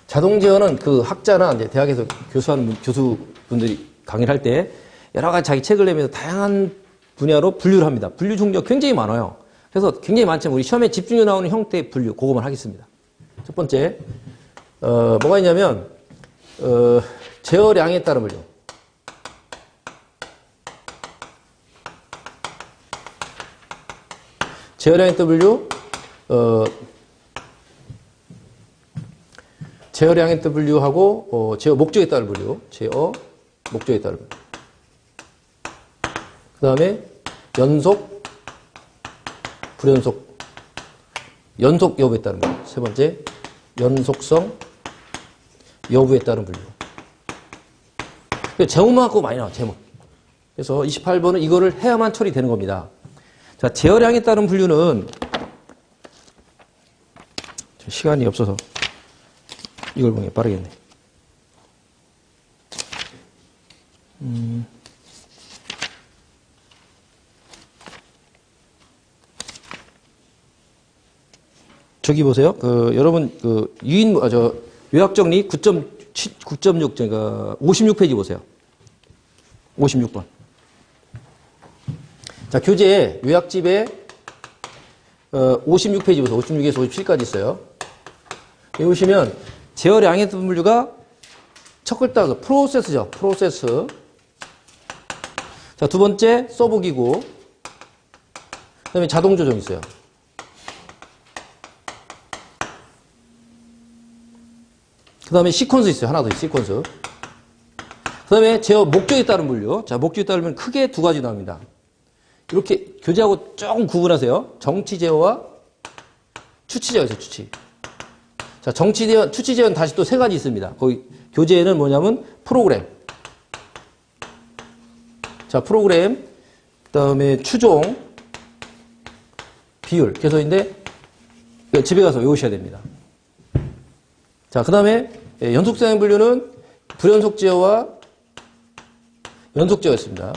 Speaker 1: 자동 제어는 그 학자나 이제 대학에서 교수하는 교수분들이 강의를 할 때 여러 가지 자기 책을 내면서 다양한 분야로 분류를 합니다. 분류 종류가 굉장히 많아요. 그래서 굉장히 많지만 우리 시험에 집중해 나오는 형태의 분류, 그거만 하겠습니다. 첫 번째, 뭐가 있냐면, 제어량에 따른 분류. 제어량에 따른 분류, 제어량에 따른 분류하고, 제어 목적에 따른 분류. 제어 목적에 따른 분류. 그 다음에 연속, 불연속, 연속 여부에 따른 분류. 세 번째, 연속성, 여부에 따른 분류. 제목만 갖고 많이 나와, 제목. 그래서 28번은 이거를 해야만 처리되는 겁니다. 자, 제어량에 따른 분류는 시간이 없어서 이걸 보기 빠르겠네. 저기 보세요. 여러분, 요약 정리 9.6, 제가 56페이지 보세요. 56번. 자, 교재 요약집에 56페이지 보세요. 56에서 57까지 있어요. 여기 보시면 제어량의 분류가 첫 글자가 프로세스죠. 프로세스. 자, 두 번째 서브기구. 그 다음에 자동 조정 있어요. 그 다음에 시퀀스 있어요. 하나 더 있어요. 시퀀스. 그 다음에 제어 목적에 따른 분류. 자, 목적에 따르면 크게 두 가지 나옵니다. 이렇게 교재하고 조금 구분하세요. 정치 제어와 추치 제어가 있어요. 추치. 자, 정치 제어, 추치 제어는 다시 또 세 가지 있습니다. 거기 교재에는 뭐냐면 프로그램. 자, 프로그램. 그 다음에 추종. 비율. 그래서인데 집에 가서 외우셔야 됩니다. 자, 그 다음에 연속성 분류는 불연속 제어와 연속 제어였습니다.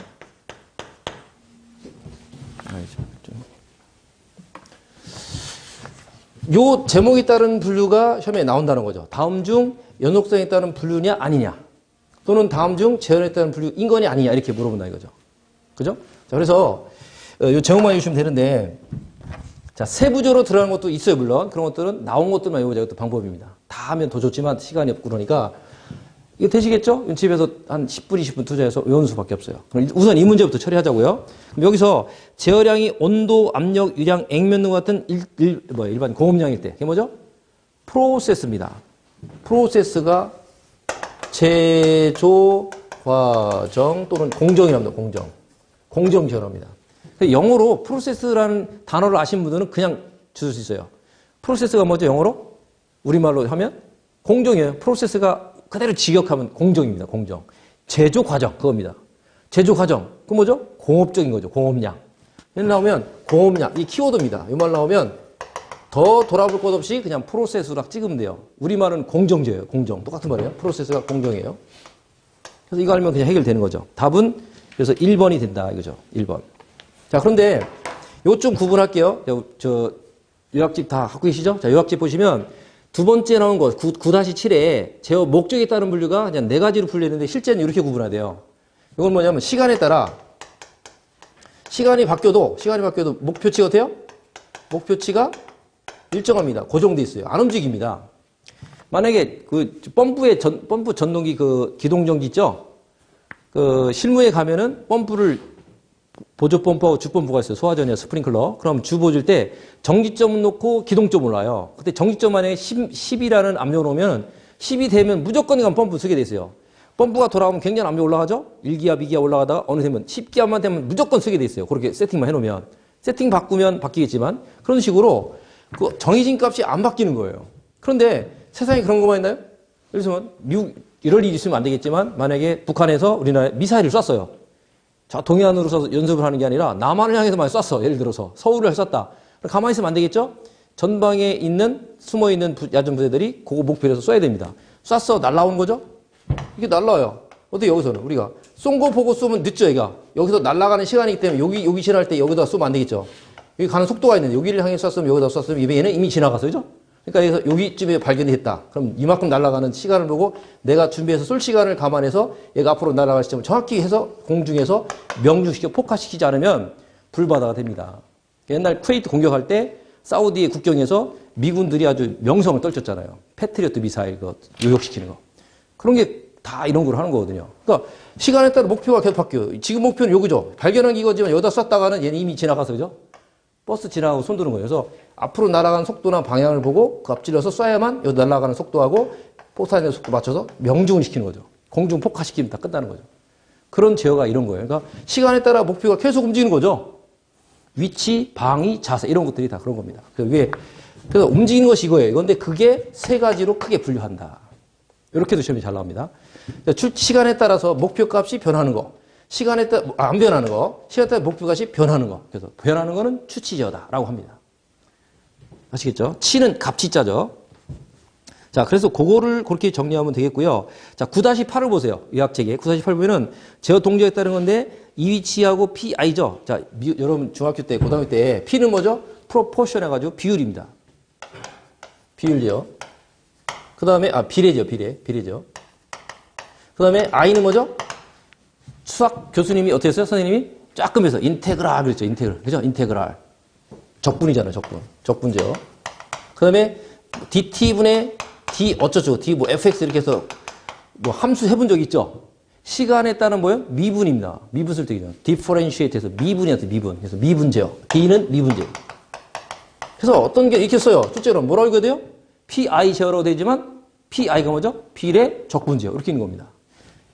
Speaker 1: 요 제목에 따른 분류가 시험에 나온다는 거죠. 다음 중 연속성에 따른 분류냐 아니냐, 또는 다음 중 제어에 따른 분류인 거냐 아니냐, 이렇게 물어본다 이거죠. 그죠? 자, 그래서 요 제목만 외우시면 되는데, 자, 세부적으로 들어가는 것도 있어요. 물론 그런 것들은 나온 것들만 외우자. 이것도 방법입니다. 다 하면 더 좋지만 시간이 없고 그러니까 이거 되시겠죠? 집에서 한 10분, 20분 투자해서 외우는 수밖에 없어요. 그럼 우선 이 문제부터 처리하자고요. 그럼 여기서 제어량이 온도, 압력, 유량, 액면 등 같은 일반 공업량일 때, 그게 뭐죠? 프로세스입니다. 프로세스가 제조 과정 또는 공정이랍니다. 공정. 공정제어랍니다. 영어로 프로세스라는 단어를 아시는 분들은 그냥 주실 수 있어요. 프로세스가 뭐죠? 영어로? 우리말로 하면? 공정이에요. 프로세스가 그대로 직역하면 공정입니다. 공정. 제조 과정, 그겁니다. 제조 과정. 그 뭐죠? 공업적인 거죠. 공업량. 여기 나오면 공업량. 이 키워드입니다. 이 말 나오면 더 돌아볼 것 없이 그냥 프로세스라 찍으면 돼요. 우리말은 공정제예요. 공정. 똑같은 말이에요. 프로세스가 공정이에요. 그래서 이거 알면 그냥 해결되는 거죠. 답은 그래서 1번이 된다 이거죠. 1번. 자, 그런데 요거 좀 구분할게요. 저 요약집 다 갖고 계시죠? 자, 요약집 보시면 두 번째 나온 거 9-7에 제어 목적에 따른 분류가 그냥 네 가지로 풀리는데 실제는 이렇게 구분해야 이건 뭐냐면 시간에 따라 시간이 바뀌어도 목표치가 어때요? 목표치가 일정합니다. 고정돼 있어요. 안 움직입니다. 만약에 그 펌프 전동기 그 기동전기 있죠? 그 실무에 가면은 펌프를 보조 펌프하고 주 펌프가 있어요. 소화전이나 스프링클러. 그럼 주 보줄 때 정지점 놓고 기동점 올라요. 그때 정지점 만약에 10이라는 압력을 놓으면 10이 되면 무조건 이건 펌프 쓰게 돼 있어요. 펌프가 돌아오면 굉장히 압력 올라가죠? 1기압, 2기압 올라가다가 어느 되면 10기압만 되면 무조건 쓰게 돼 있어요. 그렇게 세팅만 해놓으면. 세팅 바꾸면 바뀌겠지만 그런 식으로 그 정해진 값이 안 바뀌는 거예요. 그런데 세상에 그런 것만 있나요? 예를 들면 미국 이럴 일이 있으면 안 되겠지만 만약에 북한에서 우리나라에 미사일을 쐈어요. 자, 동해안으로 쏴서 연습을 하는 게 아니라 남한을 향해서만 쐈어. 예를 들어서 서울을 쐈다. 가만히 있으면 안 되겠죠? 전방에 있는 숨어있는 야전 부대들이 그거 목표로 해서 쏴야 됩니다. 쐈어. 날라오는 거죠? 이게 날라와요. 어떻게 여기서는 우리가 쏜 거 보고 쏘면 늦죠, 얘가. 여기서 날아가는 시간이기 때문에 여기 지날 때 여기다 쏘면 안 되겠죠. 여기 가는 속도가 있는데 여기를 향해 쐈으면 여기다 쐈으면 얘는 이미 지나갔어요, 그죠? 그러니까 여기서 여기쯤에 발견이 됐다. 그럼 이만큼 날아가는 시간을 보고 내가 준비해서 쏠 시간을 감안해서 얘가 앞으로 날아갈 시점을 정확히 해서 공중에서 명중시켜 폭파시키지 않으면 불바다가 됩니다. 옛날 쿠웨이트 공격할 때 사우디의 국경에서 미군들이 아주 명성을 떨쳤잖아요. 패트리어트 미사일 요격시키는 거. 그런 게 다 이런 걸 하는 거거든요. 그러니까 시간에 따라 목표가 계속 바뀌어요. 지금 목표는 요거죠. 발견한 게 이거지만 여기다 쐈다가는 얘는 이미 지나가서 그죠? 버스 지나가고 손드는 거예요. 그래서 앞으로 날아가는 속도나 방향을 보고 그 앞질러서 쏴야만 여기 날아가는 속도하고 포탄의 속도 맞춰서 명중을 시키는 거죠. 공중 폭파시키면 다 끝나는 거죠. 그런 제어가 이런 거예요. 그러니까 시간에 따라 목표가 계속 움직이는 거죠. 위치, 방위, 자세 이런 것들이 다 그런 겁니다. 그래서 움직이는 것이 이거예요. 그런데 그게 세 가지로 크게 분류한다. 이렇게도 시험이 잘 나옵니다. 시간에 따라서 목표값이 변하는 거. 시간에 따라 안 변하는 거, 시간에 따라 목표값이 변하는 거. 그래서 변하는 거는 추치제어다라고 합니다. 아시겠죠? 치는 갑치자죠. 자, 그래서 그거를 그렇게 정리하면 되겠고요. 자, 9-8을 보세요. 요약책에 9-8 보면은 제어 동작에 따른 건데 이 위치하고 PI죠. 자, 여러분 중학교 때, 고등학교 때 P는 뭐죠? 프로포션 해가지고 비율입니다. 비율이요. 그 다음에 비례죠. 비례죠. 그 다음에 I는 뭐죠? 수학 교수님이 어떻게 했어요? 선생님이 조금 해서 인테그랄 그랬죠. 인테그랄. 그죠? 인테그랄. 적분이잖아요. 적분제요. 그 다음에 dt분의 d 어쩌죠? d 뭐 fx 이렇게 해서 뭐 함수 해본 적 있죠? 시간에 따른 뭐예요? 미분입니다. 미분 쓸 때죠. differentiate 해서 미분이한테 미분. 그래서 미분제요. d는 미분제. 그래서 어떤 게 이렇게 써요? 첫째로 뭐라고 읽어야 돼요? pi 제어라고 되지만 pi가 뭐죠? 비례 적분제요. 이렇게 있는 겁니다.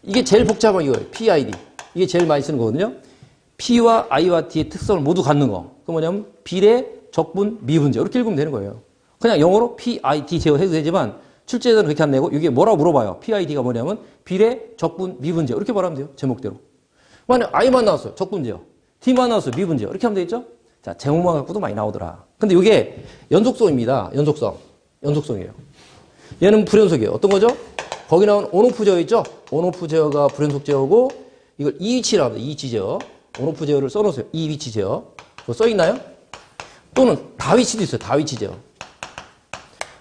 Speaker 1: 이게 제일 복잡한 이거예요. PID. 이게 제일 많이 쓰는 거거든요. P와 I와 D의 특성을 모두 갖는 거. 그 뭐냐면 비례, 적분, 미분제. 이렇게 읽으면 되는 거예요. 그냥 영어로 PID 제어해도 되지만 출제자는 그렇게 안 내고 이게 뭐라고 물어봐요. PID가 뭐냐면 비례, 적분, 미분제. 이렇게 말하면 돼요. 제목대로. 만약 I만 나왔어요. 적분제요. D만 나왔어요. 미분제요. 이렇게 하면 되겠죠? 자, 제목만 갖고도 많이 나오더라. 근데 이게 연속성입니다. 연속성이에요. 얘는 불연속이에요. 어떤 거죠? 거기 나온 온오프 제어 있죠? 온오프 제어가 불연속 제어고 이걸 이위치라고 합니다. 이위치 제어. 온오프 제어를 써놓으세요. 이위치 제어. 그거 써있나요? 또는 다위치도 있어요. 다위치 제어.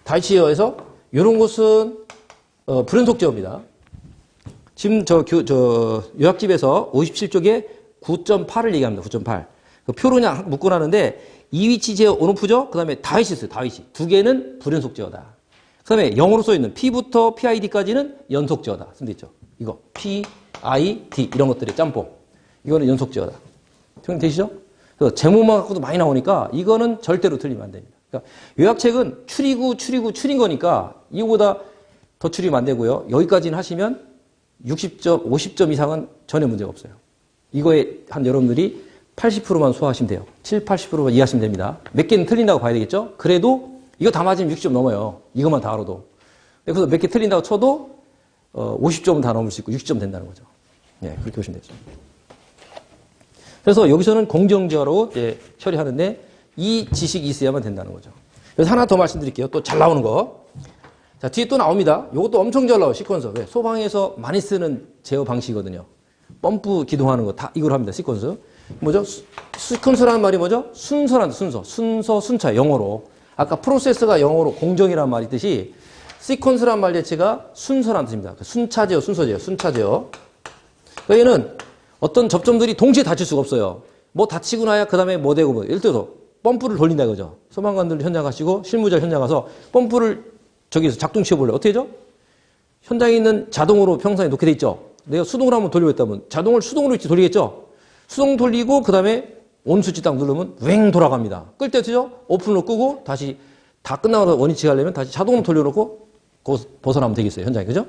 Speaker 1: 다위치 제어에서 이런 것은 불연속 제어입니다. 지금 요약집에서 57쪽에 9.8을 얘기합니다. 9.8. 그 표로 그냥 묶어놨는데 이위치 제어 온오프죠? 그 다음에 다위치 있어요. 다위치. 두 개는 불연속 제어다. 그 다음에 영어로 써있는 P부터 PID까지는 연속제어다. 쓴데 있죠. 이거 P, I, D 이런 것들이 짬뽕. 이거는 연속제어다. 되시죠? 그래서 제목만 갖고도 많이 나오니까 이거는 절대로 틀리면 안 됩니다. 그러니까 요약책은 추린 거니까 이거보다 더 추리면 안 되고요. 여기까지는 하시면 60점, 50점 이상은 전혀 문제가 없어요. 이거에 한 여러분들이 80%만 소화하시면 돼요. 7, 80%만 이해하시면 됩니다. 몇 개는 틀린다고 봐야 되겠죠? 그래도 이거 다 맞으면 60점 넘어요. 이것만 다 알아도. 그래서 몇 개 틀린다고 쳐도 50점은 다 넘을 수 있고 60점 된다는 거죠. 네, 그렇게 보시면 되죠. 그래서 여기서는 공정제어로 처리하는데 이 지식이 있어야만 된다는 거죠. 그래서 하나 더 말씀드릴게요. 또 잘 나오는 거. 자, 뒤에 또 나옵니다. 이것도 엄청 잘 나와요. 시퀀서. 왜? 소방에서 많이 쓰는 제어 방식이거든요. 펌프 기동하는 거 다 이걸 합니다. 시퀀서. 뭐죠? 시퀀서라는 말이 뭐죠? 순서라는 순서. 순서, 순차. 영어로. 아까 프로세스가 영어로 공정이라는 말이 있듯이 시퀀스라는 말 자체가 순서라는 뜻입니다. 순차제어, 순서제어, 순차제어. 그러니까 얘는 어떤 접점들이 동시에 닫힐 수가 없어요. 뭐 닫히고 나야 그 다음에 뭐 되고 뭐. 예를 들어서 펌프를 돌린다 이거죠. 소방관들 현장 가시고 실무자 현장 가서 펌프를 저기서 작동시켜 볼래요. 어떻게 하죠? 현장에 있는 자동으로 평상에 놓게 돼 있죠. 내가 수동으로 한번 돌리겠다면 자동을 수동으로 이렇게 돌리겠죠. 수동 돌리고 그 다음에 온 스위치 딱 누르면 웽 돌아갑니다. 끌 때 어떻게 하죠? 오픈으로 끄고 다시 다 끝나고 원위치 가려면 다시 자동으로 돌려놓고 거기서 벗어나면 되겠어요. 현장에. 그죠?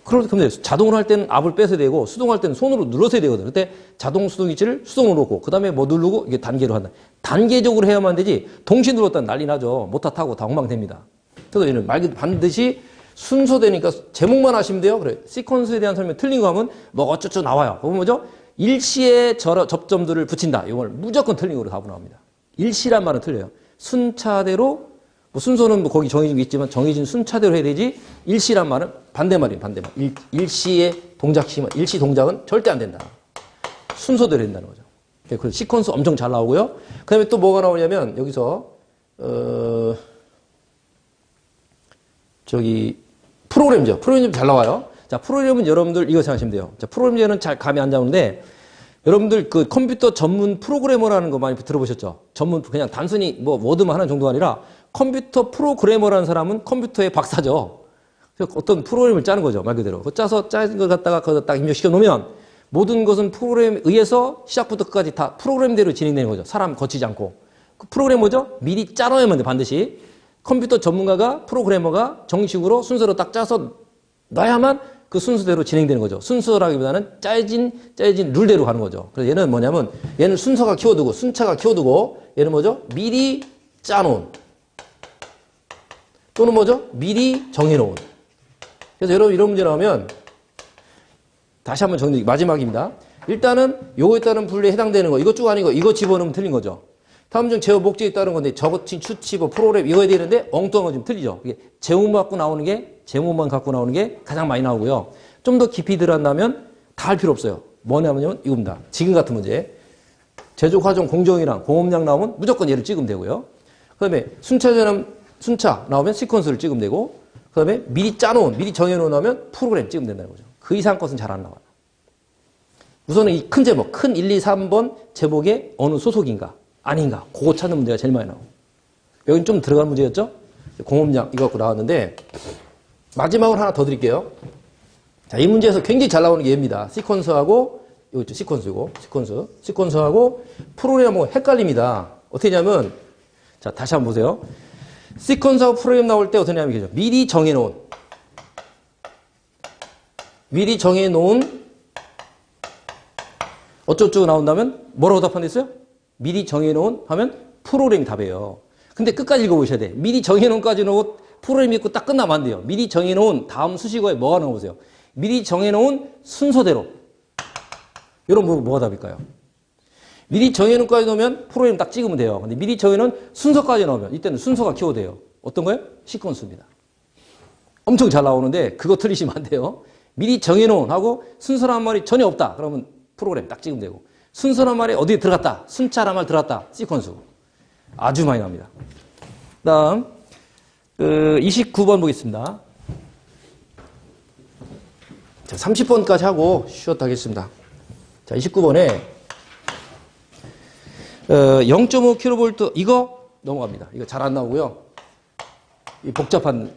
Speaker 1: 그런데 자동으로 할 때는 압을 빼서야 되고 수동으로 할 때는 손으로 눌러서야 되거든요. 그때 자동 수동 위치를 수동으로 놓고 그 다음에 뭐 누르고 이게 단계로 한다. 단계적으로 해야만 되지 동시에 눌렀다는 난리 나죠. 못 타고 다 엉망됩니다. 그래서 얘는 말 그대로 반드시 순서되니까 제목만 하시면 돼요. 그래. 시퀀스에 대한 설명 틀린 거 하면 뭐 어쩌고 나와요. 그건 뭐죠? 일시에 접점들을 붙인다. 이걸 무조건 틀린 거로 답으로 나옵니다. 일시란 말은 틀려요. 순차대로 뭐 순서는 뭐 거기 정해진 게 있지만 정해진 순차대로 해야 되지 일시란 말은 반대말이에요. 반대말. 일시의 동작심은 일시 동작은 절대 안 된다. 순서대로 된다는 거죠. 그래서 시퀀스 엄청 잘 나오고요. 그 다음에 또 뭐가 나오냐면 여기서 프로그램이죠. 프로그램 잘 나와요. 자, 프로그램은 여러분들 이거 생각하시면 돼요. 자, 프로그램은 잘 감이 안 잡는데 여러분들 그 컴퓨터 전문 프로그래머라는 거 많이 들어보셨죠? 전문 그냥 단순히 뭐 워드만 하는 정도가 아니라 컴퓨터 프로그래머라는 사람은 컴퓨터의 박사죠. 그래서 어떤 프로그램을 짜는 거죠. 말 그대로. 그 짜서 짠 걸 갖다가 거기다 딱 입력시켜 놓으면 모든 것은 프로그램에 의해서 시작부터 끝까지 다 프로그램대로 진행되는 거죠. 사람 거치지 않고. 그 프로그램 뭐죠? 미리 짜놔야만 돼, 반드시. 컴퓨터 전문가가, 프로그래머가 정식으로 순서로 딱 짜서 놔야만 그 순서대로 진행되는 거죠. 순서라기보다는 짜여진 룰대로 가는 거죠. 그래서 얘는 뭐냐면 얘는 순서가 키워두고 순차가 키워두고 얘는 뭐죠? 미리 짜놓은 또는 뭐죠? 미리 정해놓은. 그래서 여러분 이런 문제 나오면 다시 한번 정리 마지막입니다. 일단은 요거에 따른 분류에 해당되는 거 이거 쭉 아니고 이거 집어넣으면 틀린 거죠. 다음 중 제어 목적에 따른 건데 저거친 추치 뭐 프로그램 이거 해야 되는데 엉뚱한 거 좀 틀리죠. 이게 제목만 갖고 나오는 게 가장 많이 나오고요. 좀 더 깊이 들어간다면 다 할 필요 없어요. 뭐냐면 이겁니다. 지금 같은 문제. 제조 과정 공정이랑 공업량 나오면 무조건 얘를 찍으면 되고요. 그다음에 순차 나오면 시퀀스를 찍으면 되고 그다음에 미리 정해놓은 나오면 프로그램 찍으면 된다는 거죠. 그 이상 것은 잘 안 나와요. 우선은 이 큰 제목, 큰 1, 2, 3번 제목에 어느 소속인가 아닌가 그거 찾는 문제가 제일 많이 나오고 여기는 좀 들어간 문제였죠. 공업량 이거 갖고 나왔는데 마지막으로 하나 더 드릴게요. 자, 이 문제에서 굉장히 잘 나오는 게 얘입니다. 시퀀스하고 이거 있죠. 시퀀스하고 프로그램하고 헷갈립니다. 어떻게 하냐면 자 다시 한번 보세요. 시퀀스하고 프로그램 나올 때 어떻게 하냐면 미리 정해놓은 어쩌고 나온다면 뭐라고 답한 데 있어요? 미리 정해놓은 하면 프로그램이 답이에요. 근데 끝까지 읽어보셔야 돼. 미리 정해놓은까지 놓고 프로그램 읽고 딱 끝나면 안 돼요. 미리 정해놓은 다음 수식어에 뭐가 나오세요? 미리 정해놓은 순서대로. 여러분 뭐가 답일까요? 미리 정해놓은까지 넣으면 프로그램 딱 찍으면 돼요. 근데 미리 정해놓은 순서까지 넣으면 이때는 순서가 키워드예요. 어떤 거예요? 시퀀스입니다. 엄청 잘 나오는데 그거 틀리시면 안 돼요. 미리 정해놓은 하고 순서란 말이 전혀 없다. 그러면 프로그램 딱 찍으면 되고 순서란 말이 어디에 들어갔다. 순차란 말 들어갔다. 시퀀스. 아주 많이 나옵니다. 다음 29번 보겠습니다. 자, 30번까지 하고 쉬었다 하겠습니다. 자, 29번에 0.5kV 이거 넘어갑니다. 이거 잘 안 나오고요. 이 복잡한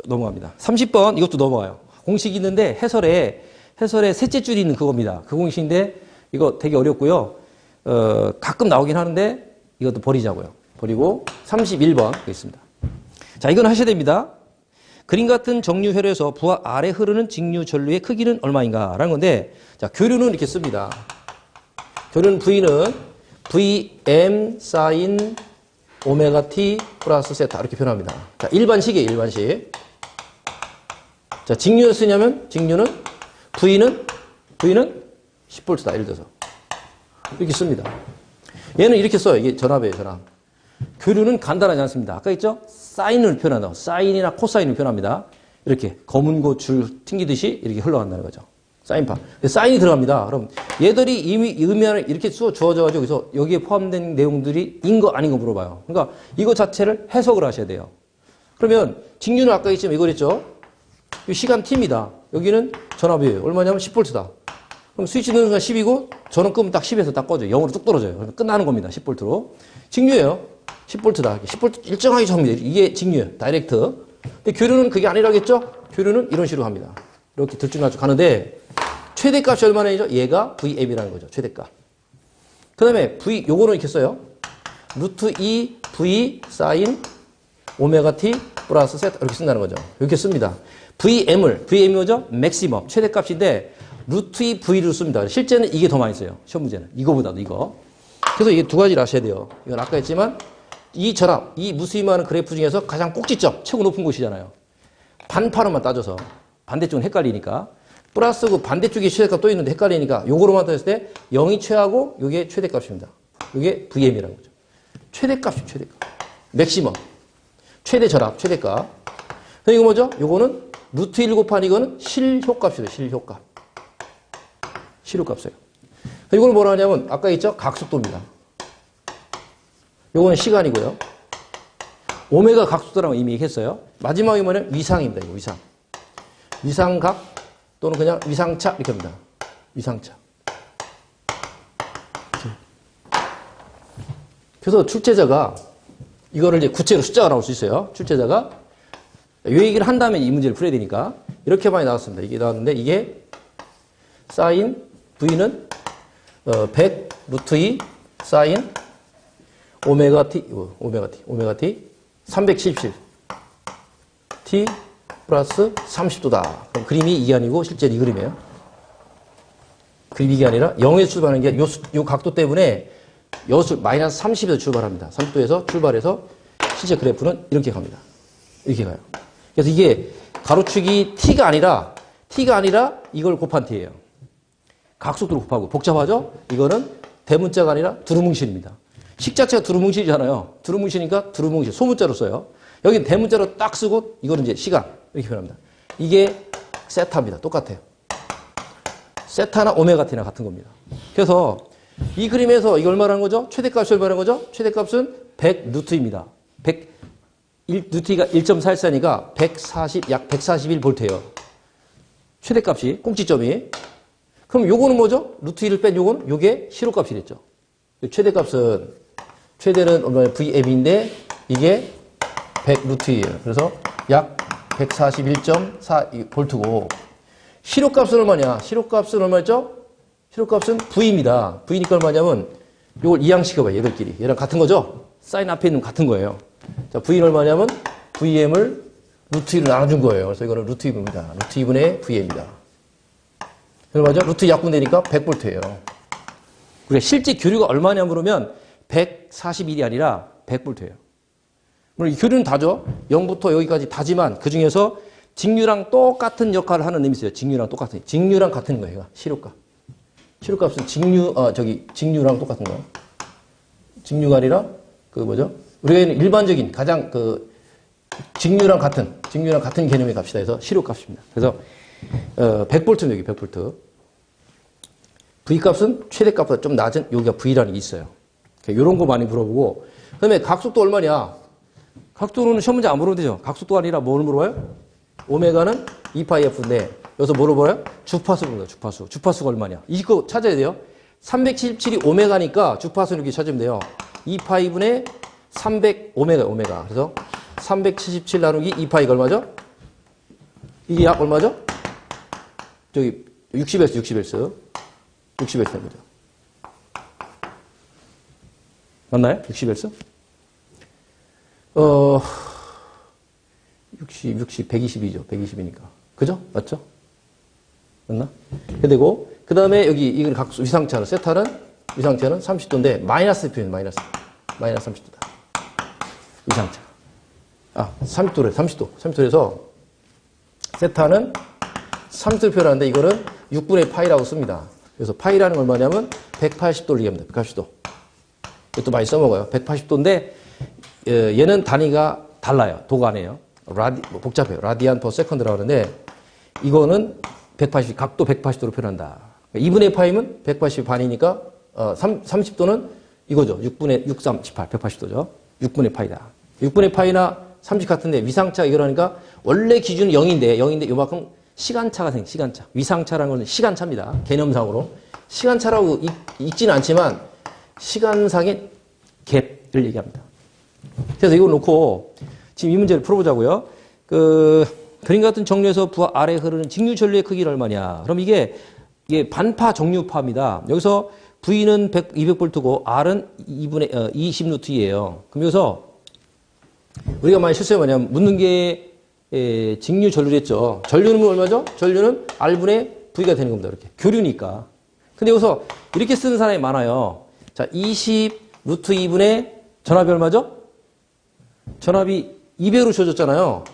Speaker 1: 넘어갑니다. 30번 이것도 넘어가요. 공식이 있는데 해설에 셋째 줄이 있는 그겁니다. 그 공식인데 이거 되게 어렵고요. 가끔 나오긴 하는데 이것도 버리자고요. 버리고 31번 보겠습니다. 자, 이건 하셔야 됩니다. 그림 같은 정류회로에서 부하 아래 흐르는 직류 전류의 크기는 얼마인가? 라는 건데 자, 교류는 이렇게 씁니다. 교류는 V는 Vm 사인 오메가 t 플러스 세타 이렇게 표현합니다. 자, 일반식이에요, 일반식. 자, 직류를 쓰냐면 직류는 V는 10V다, 예를 들어서. 이렇게 씁니다. 얘는 이렇게 써요. 이게 전압이에요, 전압. 교류는 간단하지 않습니다. 아까 했죠? 사인을 표현한다. 사인이나 코사인을 표현합니다. 이렇게 검은 고 줄 튕기듯이 이렇게 흘러간다는 거죠. 사인파. 사인이 들어갑니다. 그럼 얘들이 이미 의미를 이렇게 주어져가지고 여기서 여기에 포함된 내용들이 인 거 아닌 거 물어봐요. 그러니까 이거 자체를 해석을 하셔야 돼요. 그러면 직류는 아까 했지만 이거랬죠? 시간 t입니다. 여기는 전압이에요. 얼마냐면 10V다. 그럼 스위치 넣는 순간 10이고 전원 끄면 딱 10에서 딱 꺼져요. 0으로 뚝 떨어져요. 그러면 끝나는 겁니다. 10V로. 직류예요. 10V다. 10V 일정하게 적으면 돼요. 이게 직류예요. 다이렉트. 근데 교류는 그게 아니라겠죠? 교류는 이런 식으로 합니다. 이렇게 들쭉날쭉 가는데 최대값이 얼마나죠? 얘가 VM이라는 거죠. 최대값. 그 다음에 V, 요거는 이렇게 써요. 루트 2 V 사인 오메가 T 플러스 세타 이렇게 쓴다는 거죠. 이렇게 씁니다. VM이 뭐죠? 맥시멈, 최대값인데 루트 2 V를 씁니다. 실제는 이게 더 많이 써요. 시험 문제는. 이거보다도 이거. 그래서 이게 두 가지를 아셔야 돼요. 이건 아까 했지만 이 전압, 이 무수히많은 그래프 중에서 가장 꼭지점, 최고 높은 곳이잖아요. 반파로만 따져서. 반대쪽은 헷갈리니까. 플러스 그 반대쪽에 최대값 또 있는데 헷갈리니까 요거로만 따졌을 때 0이 최하고 요게 최대값입니다. 요게 VM이라는 거죠. 최대값이 최대값. 맥시멈. 최대 전압, 최대값. 그럼 이거 뭐죠? 요거는 루트 1 곱한 이거는 실효값이에요. 실효값. 실효값이에요. 이걸 뭐라 하냐면 아까 있죠? 각속도입니다. 요거는 시간이고요. 오메가 각속도라고 이미 얘기했어요. 마지막에 뭐냐면 위상입니다. 이거 위상. 위상각 또는 그냥 위상차 이렇게 합니다. 위상차. 그래서 출제자가 이거를 이제 구체로 숫자가 나올 수 있어요. 출제자가 이 얘기를 한 다음에 이 문제를 풀어야 되니까 이렇게 많이 나왔습니다. 이게 나왔는데 이게 사인 V는 100 루트 2 사인 오메가 T 377 T 플러스 30도다. 그럼 그림이 이게 아니고 실제로 이 그림이에요. 그림이 이게 아니라 0에서 출발하는 게 요 각도 때문에 여수 마이너스 30에서 출발합니다. 30도에서 출발해서 실제 그래프는 이렇게 갑니다. 이렇게 가요. 그래서 이게 가로축이 T가 아니라 이걸 곱한 T예요. 각속도로 곱하고 복잡하죠? 이거는 대문자가 아니라 두루뭉실입니다. 식 자체가 두루뭉실이잖아요. 두루뭉실이니까 두루뭉실 소문자로 써요. 여기 대문자로 딱 쓰고 이거는 이제 시간 이렇게 표현합니다. 이게 세타입니다. 똑같아요. 세타나 오메가 T나 같은 겁니다. 그래서 이 그림에서 이걸 말하는 거죠? 최대값이 얼마라는 거죠? 최대값은 100 루트입니다. 100 루트가 1.44니까 140 약 141 볼트예요. 최대값이 꼭지점이. 그럼 요거는 뭐죠? 루트 1을 뺀 요거는 요게 실효값이 됐죠. 최대는 얼마나 VM인데 이게 100 루트예요. 그래서 약 141.4 볼트고 실효값은 얼마냐? 실효값은 얼마였죠? 실효값은 V입니다. V니까 얼마냐면 요걸 이항시켜봐요. 얘들끼리. 얘랑 같은 거죠? 사인 앞에 있는 같은 거예요. 자, V는 얼마냐면 VM을 루트 2로 나눠준 거예요. 그래서 이거는 루트 2분입니다. 루트 2분의 VM입니다. 얼마죠? 루트 약분되니까 100볼트예요. 그래 실제 교류가 얼마냐 물으면 141이 아니라 100볼트예요. 물론 이 교류는 다죠. 0부터 여기까지 다지만 그 중에서 직류랑 똑같은 역할을 하는 놈이 있어요. 직류랑 똑같은. 직류랑 같은 거예요. 실효값. 실효값은 직류랑 똑같은 거예요. 직류가 아니라 우리가 일반적인 가장 직류랑 같은 개념의 값이다 해서 실효값입니다. 그래서 100볼트는 여기 100볼트. V값은 최대값보다 좀 낮은 여기가 V라는 게 있어요. 이런 거 많이 물어보고 그다음에 각속도 얼마냐? 각도는 시험 문제 안 물어도 되죠. 각속도가 아니라 뭘 물어봐요? 오메가는 2파이 F인데 여기서 뭐 물어봐요? 주파수 물어봐요. 주파수. 주파수가 얼마냐? 이거 찾아야 돼요. 377이 오메가니까 주파수는 이렇게 찾으면 돼요. 2파이분의 300 오메가. 그래서 377 나누기 2파이가 얼마죠? 이게 약 얼마죠? 저기 60Hz입니다. 맞나요? 60Hz? 120이죠. 120이니까. 그죠? 맞죠? 맞나? 그리고, 그 다음에 여기, 이걸 위상차는, 세타는 위상차는 30도인데 마이너스 표현 마이너스 30도다. 위상차. 30도래. 30도에서 세타는 30도를 표현하는데 이거는 6분의 파이라고 씁니다. 그래서 파이라는 건 얼마냐면 180도를 얘기합니다. 180도. 이것도 많이 써먹어요. 180도인데 얘는 단위가 달라요. 도가 아니에요. 복잡해요. 라디안 퍼 세컨드라고 하는데 이거는 180, 각도 180도로 표현한다. 2분의 파이면 180 반이니까 30도는 이거죠. 6분의 6, 3, 18, 180도죠. 6분의 파이다. 6분의 파이나 30 같은데 위상차 이거라니까 원래 기준은 0인데 요만큼 시간차가 시간차. 위상차라는 건 시간차입니다. 개념상으로. 시간차라고 읽지는 않지만 시간상의 갭을 얘기합니다. 그래서 이걸 놓고 지금 이 문제를 풀어보자고요. 그림 같은 정류에서 부하 아래 흐르는 직류 전류의 크기는 얼마냐. 그럼 이게 반파 정류파입니다. 여기서 V는 200V고 R은 20N이에요. 그럼 여기서 우리가 많이 실수해 뭐냐면 묻는 게 직류 전류를 했죠. 전류는 얼마죠? 전류는 R분의 V가 되는 겁니다. 이렇게. 교류니까. 근데 여기서 이렇게 쓰는 사람이 많아요. 자, 20√2분의 전압이 얼마죠? 전압이 200으로 주어졌잖아요.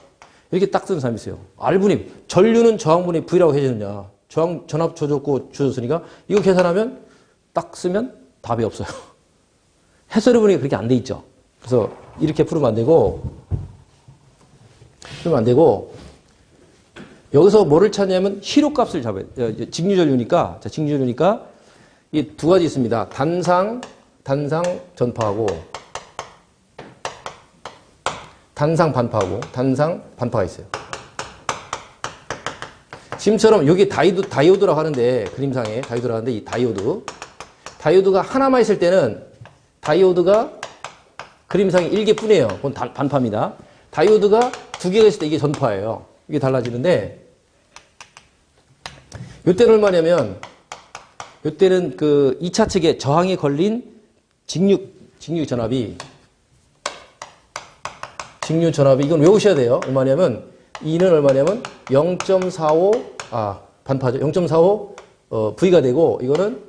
Speaker 1: 이렇게 딱 쓰는 사람이 있어요. R분의, 전류는 저항분의 V라고 해주느냐. 전압 주어졌으니까 이거 계산하면 딱 쓰면 답이 없어요. 해설해 보니까 그렇게 안 돼 있죠. 그래서 이렇게 풀으면 안 되고, 여기서 뭐를 찾냐면 희로값을 잡아야 돼요. 직류전류니까, 자, 직류전류니까 이 두 가지 있습니다. 단상 전파하고, 단상 반파가 있어요. 지금처럼 여기 다이오드라고 하는데, 그림상에 다이오드라고 하는데, 이 다이오드가 하나만 있을 때는 다이오드가 그림상에 1개뿐이에요. 그건 반파입니다. 다이오드가 두 개가 있을 때 이게 전파예요. 이게 달라지는데, 이때는 얼마냐면, 이때는 그 2차 측에 저항에 걸린 직류 전압이 이건 외우셔야 돼요. 얼마냐면, E는 얼마냐면 0.45, 반파죠. 0.45 V가 되고, 이거는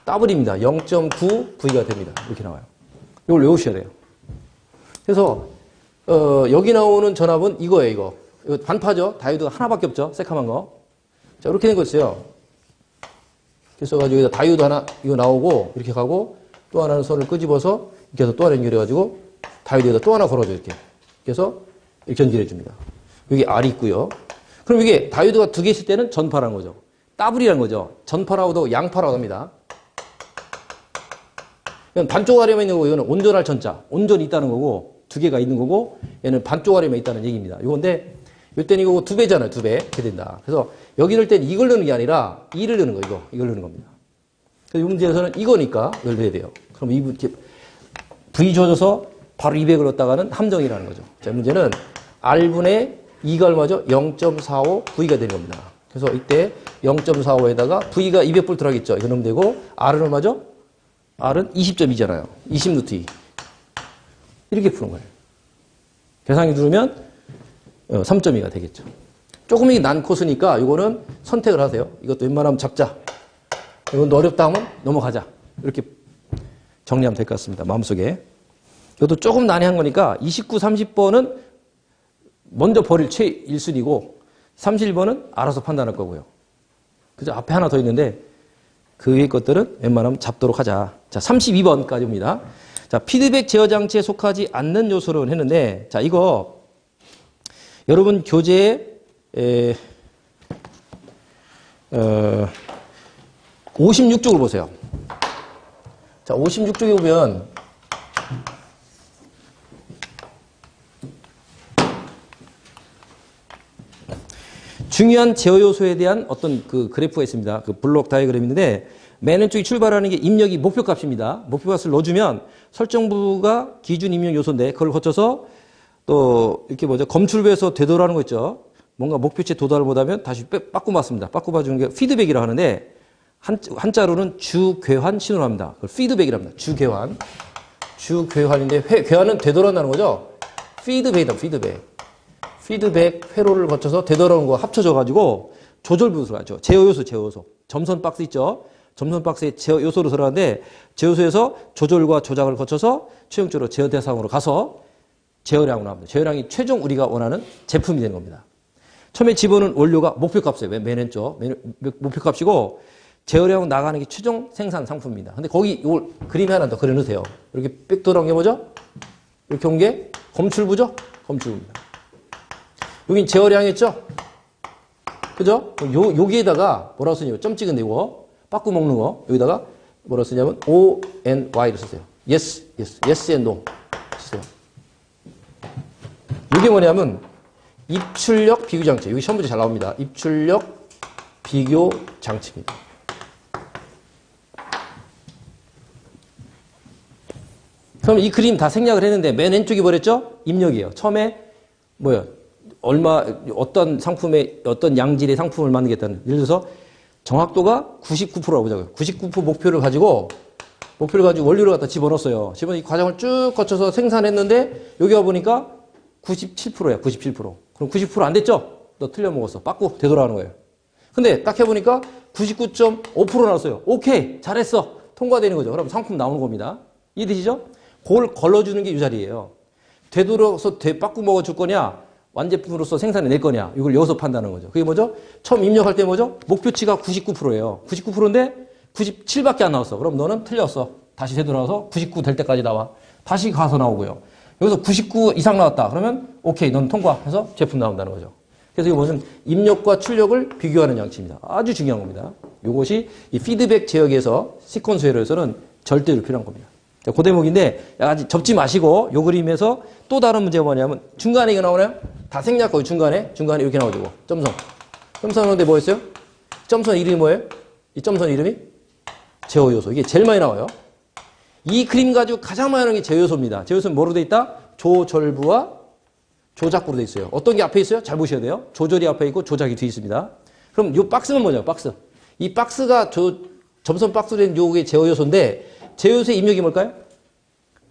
Speaker 1: 더블입니다. 0.9 V가 됩니다. 이렇게 나와요. 이걸 외우셔야 돼요. 그래서 여기 나오는 전압은 이거 반파죠. 다이오드가 하나밖에 없죠. 새카만 거. 자, 이렇게 된 거 있어요. 그래서 여기다 다이오드 하나 이거 나오고 이렇게 가고 또 하나는 선을 끄집어서 이렇게 해서 또 하나 연결해가지고 다이오드에다 또 하나 걸어줘 이렇게. 그래서 이렇게 연결해 줍니다. 여기 R이 있고요. 그럼 이게 다이오드가 두 개 있을 때는 전파라는 거죠. 더블이라는 거죠. 전파라고도 양파라고 합니다. 이건 반쪽아리만 있는 거고 이거는 온전할 전자. 온전이 있다는 거고 두 개가 있는 거고 얘는 반쪽아리만 있다는 얘기입니다. 이건데 이때는 이거 두 배잖아요. 두 배. 이렇게 된다. 그래서 여기 넣을 땐 이걸 넣는 게 아니라 이를 넣는 거 이걸 넣는 겁니다. 그래서 이 문제에서는 이거니까 이걸 넣어야 돼요. 그럼 이 V 주어져서 바로 200을 넣었다가는 함정이라는 거죠. 자, 문제는 R분의 2가 얼마죠? 0.45 V가 되는 겁니다. 그래서 이때 0.45에다가 V가 200V 들어가겠죠. 이거 넣으면 되고 R은 얼마죠? R은 20.2잖아요. 20루트 2. 이렇게 푸는 거예요. 계산기 누르면 3.2가 되겠죠. 조금 난 코스니까 이거는 선택을 하세요. 이것도 웬만하면 잡자. 이건 어렵다 하면 넘어가자. 이렇게 정리하면 될 것 같습니다. 마음속에. 이것도 조금 난해한 거니까 29, 30번은 먼저 버릴 최 1순위고 31번은 알아서 판단할 거고요. 그죠? 앞에 하나 더 있는데 그 위의 것들은 웬만하면 잡도록 하자. 자, 32번까지 옵니다. 자, 피드백 제어 장치에 속하지 않는 요소로 했는데, 자, 이거 여러분 교재에 56쪽을 보세요. 자, 56쪽에 보면 중요한 제어 요소에 대한 어떤 그 그래프가 있습니다. 그 블록 다이어그램인데 맨 왼쪽이 출발하는 게 입력이 목표값입니다. 목표값을 넣어주면 설정부가 기준 입력 요소인데 그걸 거쳐서 또 이렇게 검출부에서 되돌아오는 거 있죠. 뭔가 목표치에 도달을 못하면 다시 바꿔봤습니다. 바꿔봐주는 게 피드백이라고 하는데 한자로는 주궤환 신호를 합니다. 그걸 피드백이라고 합니다. 주궤환. 주궤환인데 궤환은 되돌아온다는 거죠. 피드백이다. 피드백 회로를 거쳐서 되돌아오는 거 합쳐져가지고 조절부로 들어가죠. 제어 요소. 점선 박스 있죠. 점선 박스에 제어 요소로 들어가는데 제어소에서 조절과 조작을 거쳐서 최종적으로 제어 대상으로 가서 제어량으로 나옵니다. 제어량이 최종 우리가 원하는 제품이 되는 겁니다. 처음에 집어넣은 원료가 목표값이에요. 맨 왼쪽 목표값이고 제어량은 나가는 게 최종 생산 상품입니다. 근데 거기 이걸 그림이 하나 더 그려놓으세요. 이렇게 빽 돌아온 게 뭐죠? 이렇게 온 게 검출부죠? 검출부입니다. 여긴 제어량이었죠? 그죠? 여기에다가 뭐라고 쓰냐면 점 찍은 데 이거 빠꾸 먹는 거 여기다가 뭐라고 쓰냐면 O and Y를 쓰세요. Yes, yes, yes and no 쓰세요. 이게 뭐냐면 입출력 비교 장치. 여기 시험 문제 잘 나옵니다. 입출력 비교 장치입니다. 그럼 이 그림 다 생략을 했는데 맨 왼쪽이 뭐랬죠? 입력이에요. 처음에 뭐야? 어떤 상품의 어떤 양질의 상품을 만들겠다는. 예를 들어서 정확도가 99%라고 보자고요. 99% 목표를 가지고 원료를 갖다 집어넣었어요. 이 과정을 쭉 거쳐서 생산했는데 여기 와 보니까 97%야. 97%. 그럼 90% 안 됐죠? 너 틀려 먹었어. 빠꾸 되돌아가는 거예요. 근데 딱 해보니까 99.5% 나왔어요. 오케이, 잘했어. 통과되는 거죠. 그럼 상품 나오는 겁니다. 이해되시죠? 그걸 걸러주는 게 이 자리예요. 되돌아서 빠꾸 먹어줄 거냐? 완제품으로서 생산해낼 거냐? 이걸 여기서 판단하는 거죠. 그게 뭐죠? 처음 입력할 때 뭐죠? 목표치가 99%예요. 99%인데 97밖에 안 나왔어. 그럼 너는 틀렸어. 다시 되돌아와서 99 될 때까지 나와. 다시 가서 나오고요. 여기서 99 이상 나왔다. 그러면 오케이, 넌 통과해서 제품 나온다는 거죠. 그래서 이게 뭐냐면 입력과 출력을 비교하는 장치입니다. 아주 중요한 겁니다. 이것이 이 피드백 제어기에서 시퀀스 에러에서는 절대로 필요한 겁니다. 그 대목인데 아직 접지 마시고 요 그림에서 또 다른 문제가 뭐냐면 중간에 이거 나오나요? 다 생략 거기 중간에 이렇게 나오죠. 점선 하는데 뭐 있어요? 점선 이름이 뭐예요? 이 점선 이름이 제어 요소. 이게 제일 많이 나와요. 이 그림 가지고 가장 많이 나오는 게 제어 요소입니다. 제어 요소는 뭐로 돼 있다? 조절부와 조작부로 돼 있어요. 어떤 게 앞에 있어요? 잘 보셔야 돼요. 조절이 앞에 있고 조작이 뒤에 있습니다. 그럼 이 박스는 뭐냐? 박스. 이 박스가 점선 박스로 된 요게 제어 요소인데 제어 요소의 입력이 뭘까요?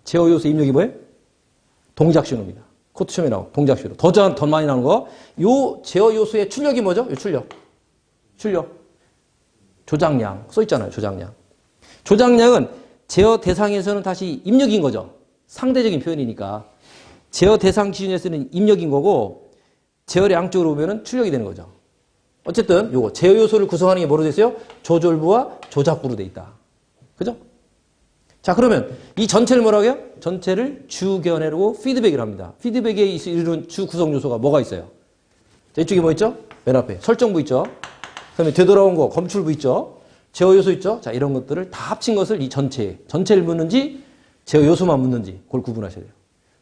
Speaker 1: 제어 요소의 입력이 뭐예요? 동작 신호입니다. 코트 시험에 나오고 동작 신호. 더 많이 나오는 거. 요 제어 요소의 출력이 뭐죠? 요 출력. 조작량. 써 있잖아요. 조작량. 조작량은 제어 대상에서는 다시 입력인 거죠. 상대적인 표현이니까. 제어 대상 기준에서는 입력인 거고 제어량 쪽으로 보면은 출력이 되는 거죠. 어쨌든 요거 제어 요소를 구성하는 게 뭐로 돼 있어요? 조절부와 조작부로 돼 있다. 그죠? 자, 그러면 이 전체를 뭐라고 해요? 전체를 주견해로 피드백이라고 합니다. 피드백에 이르는 주 구성 요소가 뭐가 있어요? 자, 이쪽에 뭐 있죠? 맨 앞에 설정부 있죠? 그 다음에 되돌아온 거 검출부 있죠? 제어 요소 있죠? 자, 이런 것들을 다 합친 것을 이 전체를 묻는지 제어 요소만 묻는지 그걸 구분하셔야 돼요.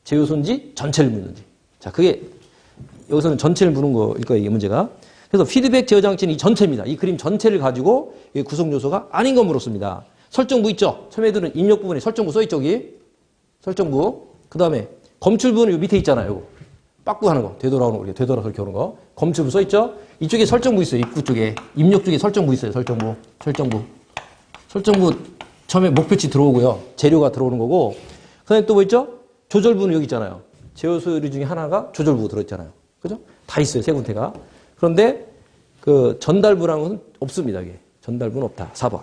Speaker 1: 제어 요소인지 전체를 묻는지. 자, 그게 여기서는 전체를 묻는 거일 거예요, 이 문제가. 그래서 피드백 제어 장치는 이 전체입니다. 이 그림 전체를 가지고 이 구성 요소가 아닌 건 물었습니다. 설정부 있죠? 처음에들은 입력 부분에 설정부 써있죠, 여기? 설정부. 그 다음에 검출부는 요 밑에 있잖아요, 요거. 빠꾸 하는 거. 되돌아오는 거. 되돌아서 이렇게 오는 거. 검출부 써있죠? 이쪽에 설정부 있어요, 입구 쪽에. 입력 쪽에 설정부 있어요, 설정부. 설정부 처음에 목표치 들어오고요. 재료가 들어오는 거고. 그 다음에 또 뭐 있죠? 조절부는 여기 있잖아요. 제어 소리 중에 하나가 조절부가 들어있잖아요. 그죠? 다 있어요, 세 군데가. 그런데 그 전달부라는 것은 없습니다, 이게. 전달부는 없다. 4번.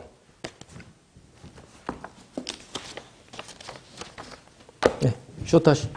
Speaker 1: 네, 쇼타시.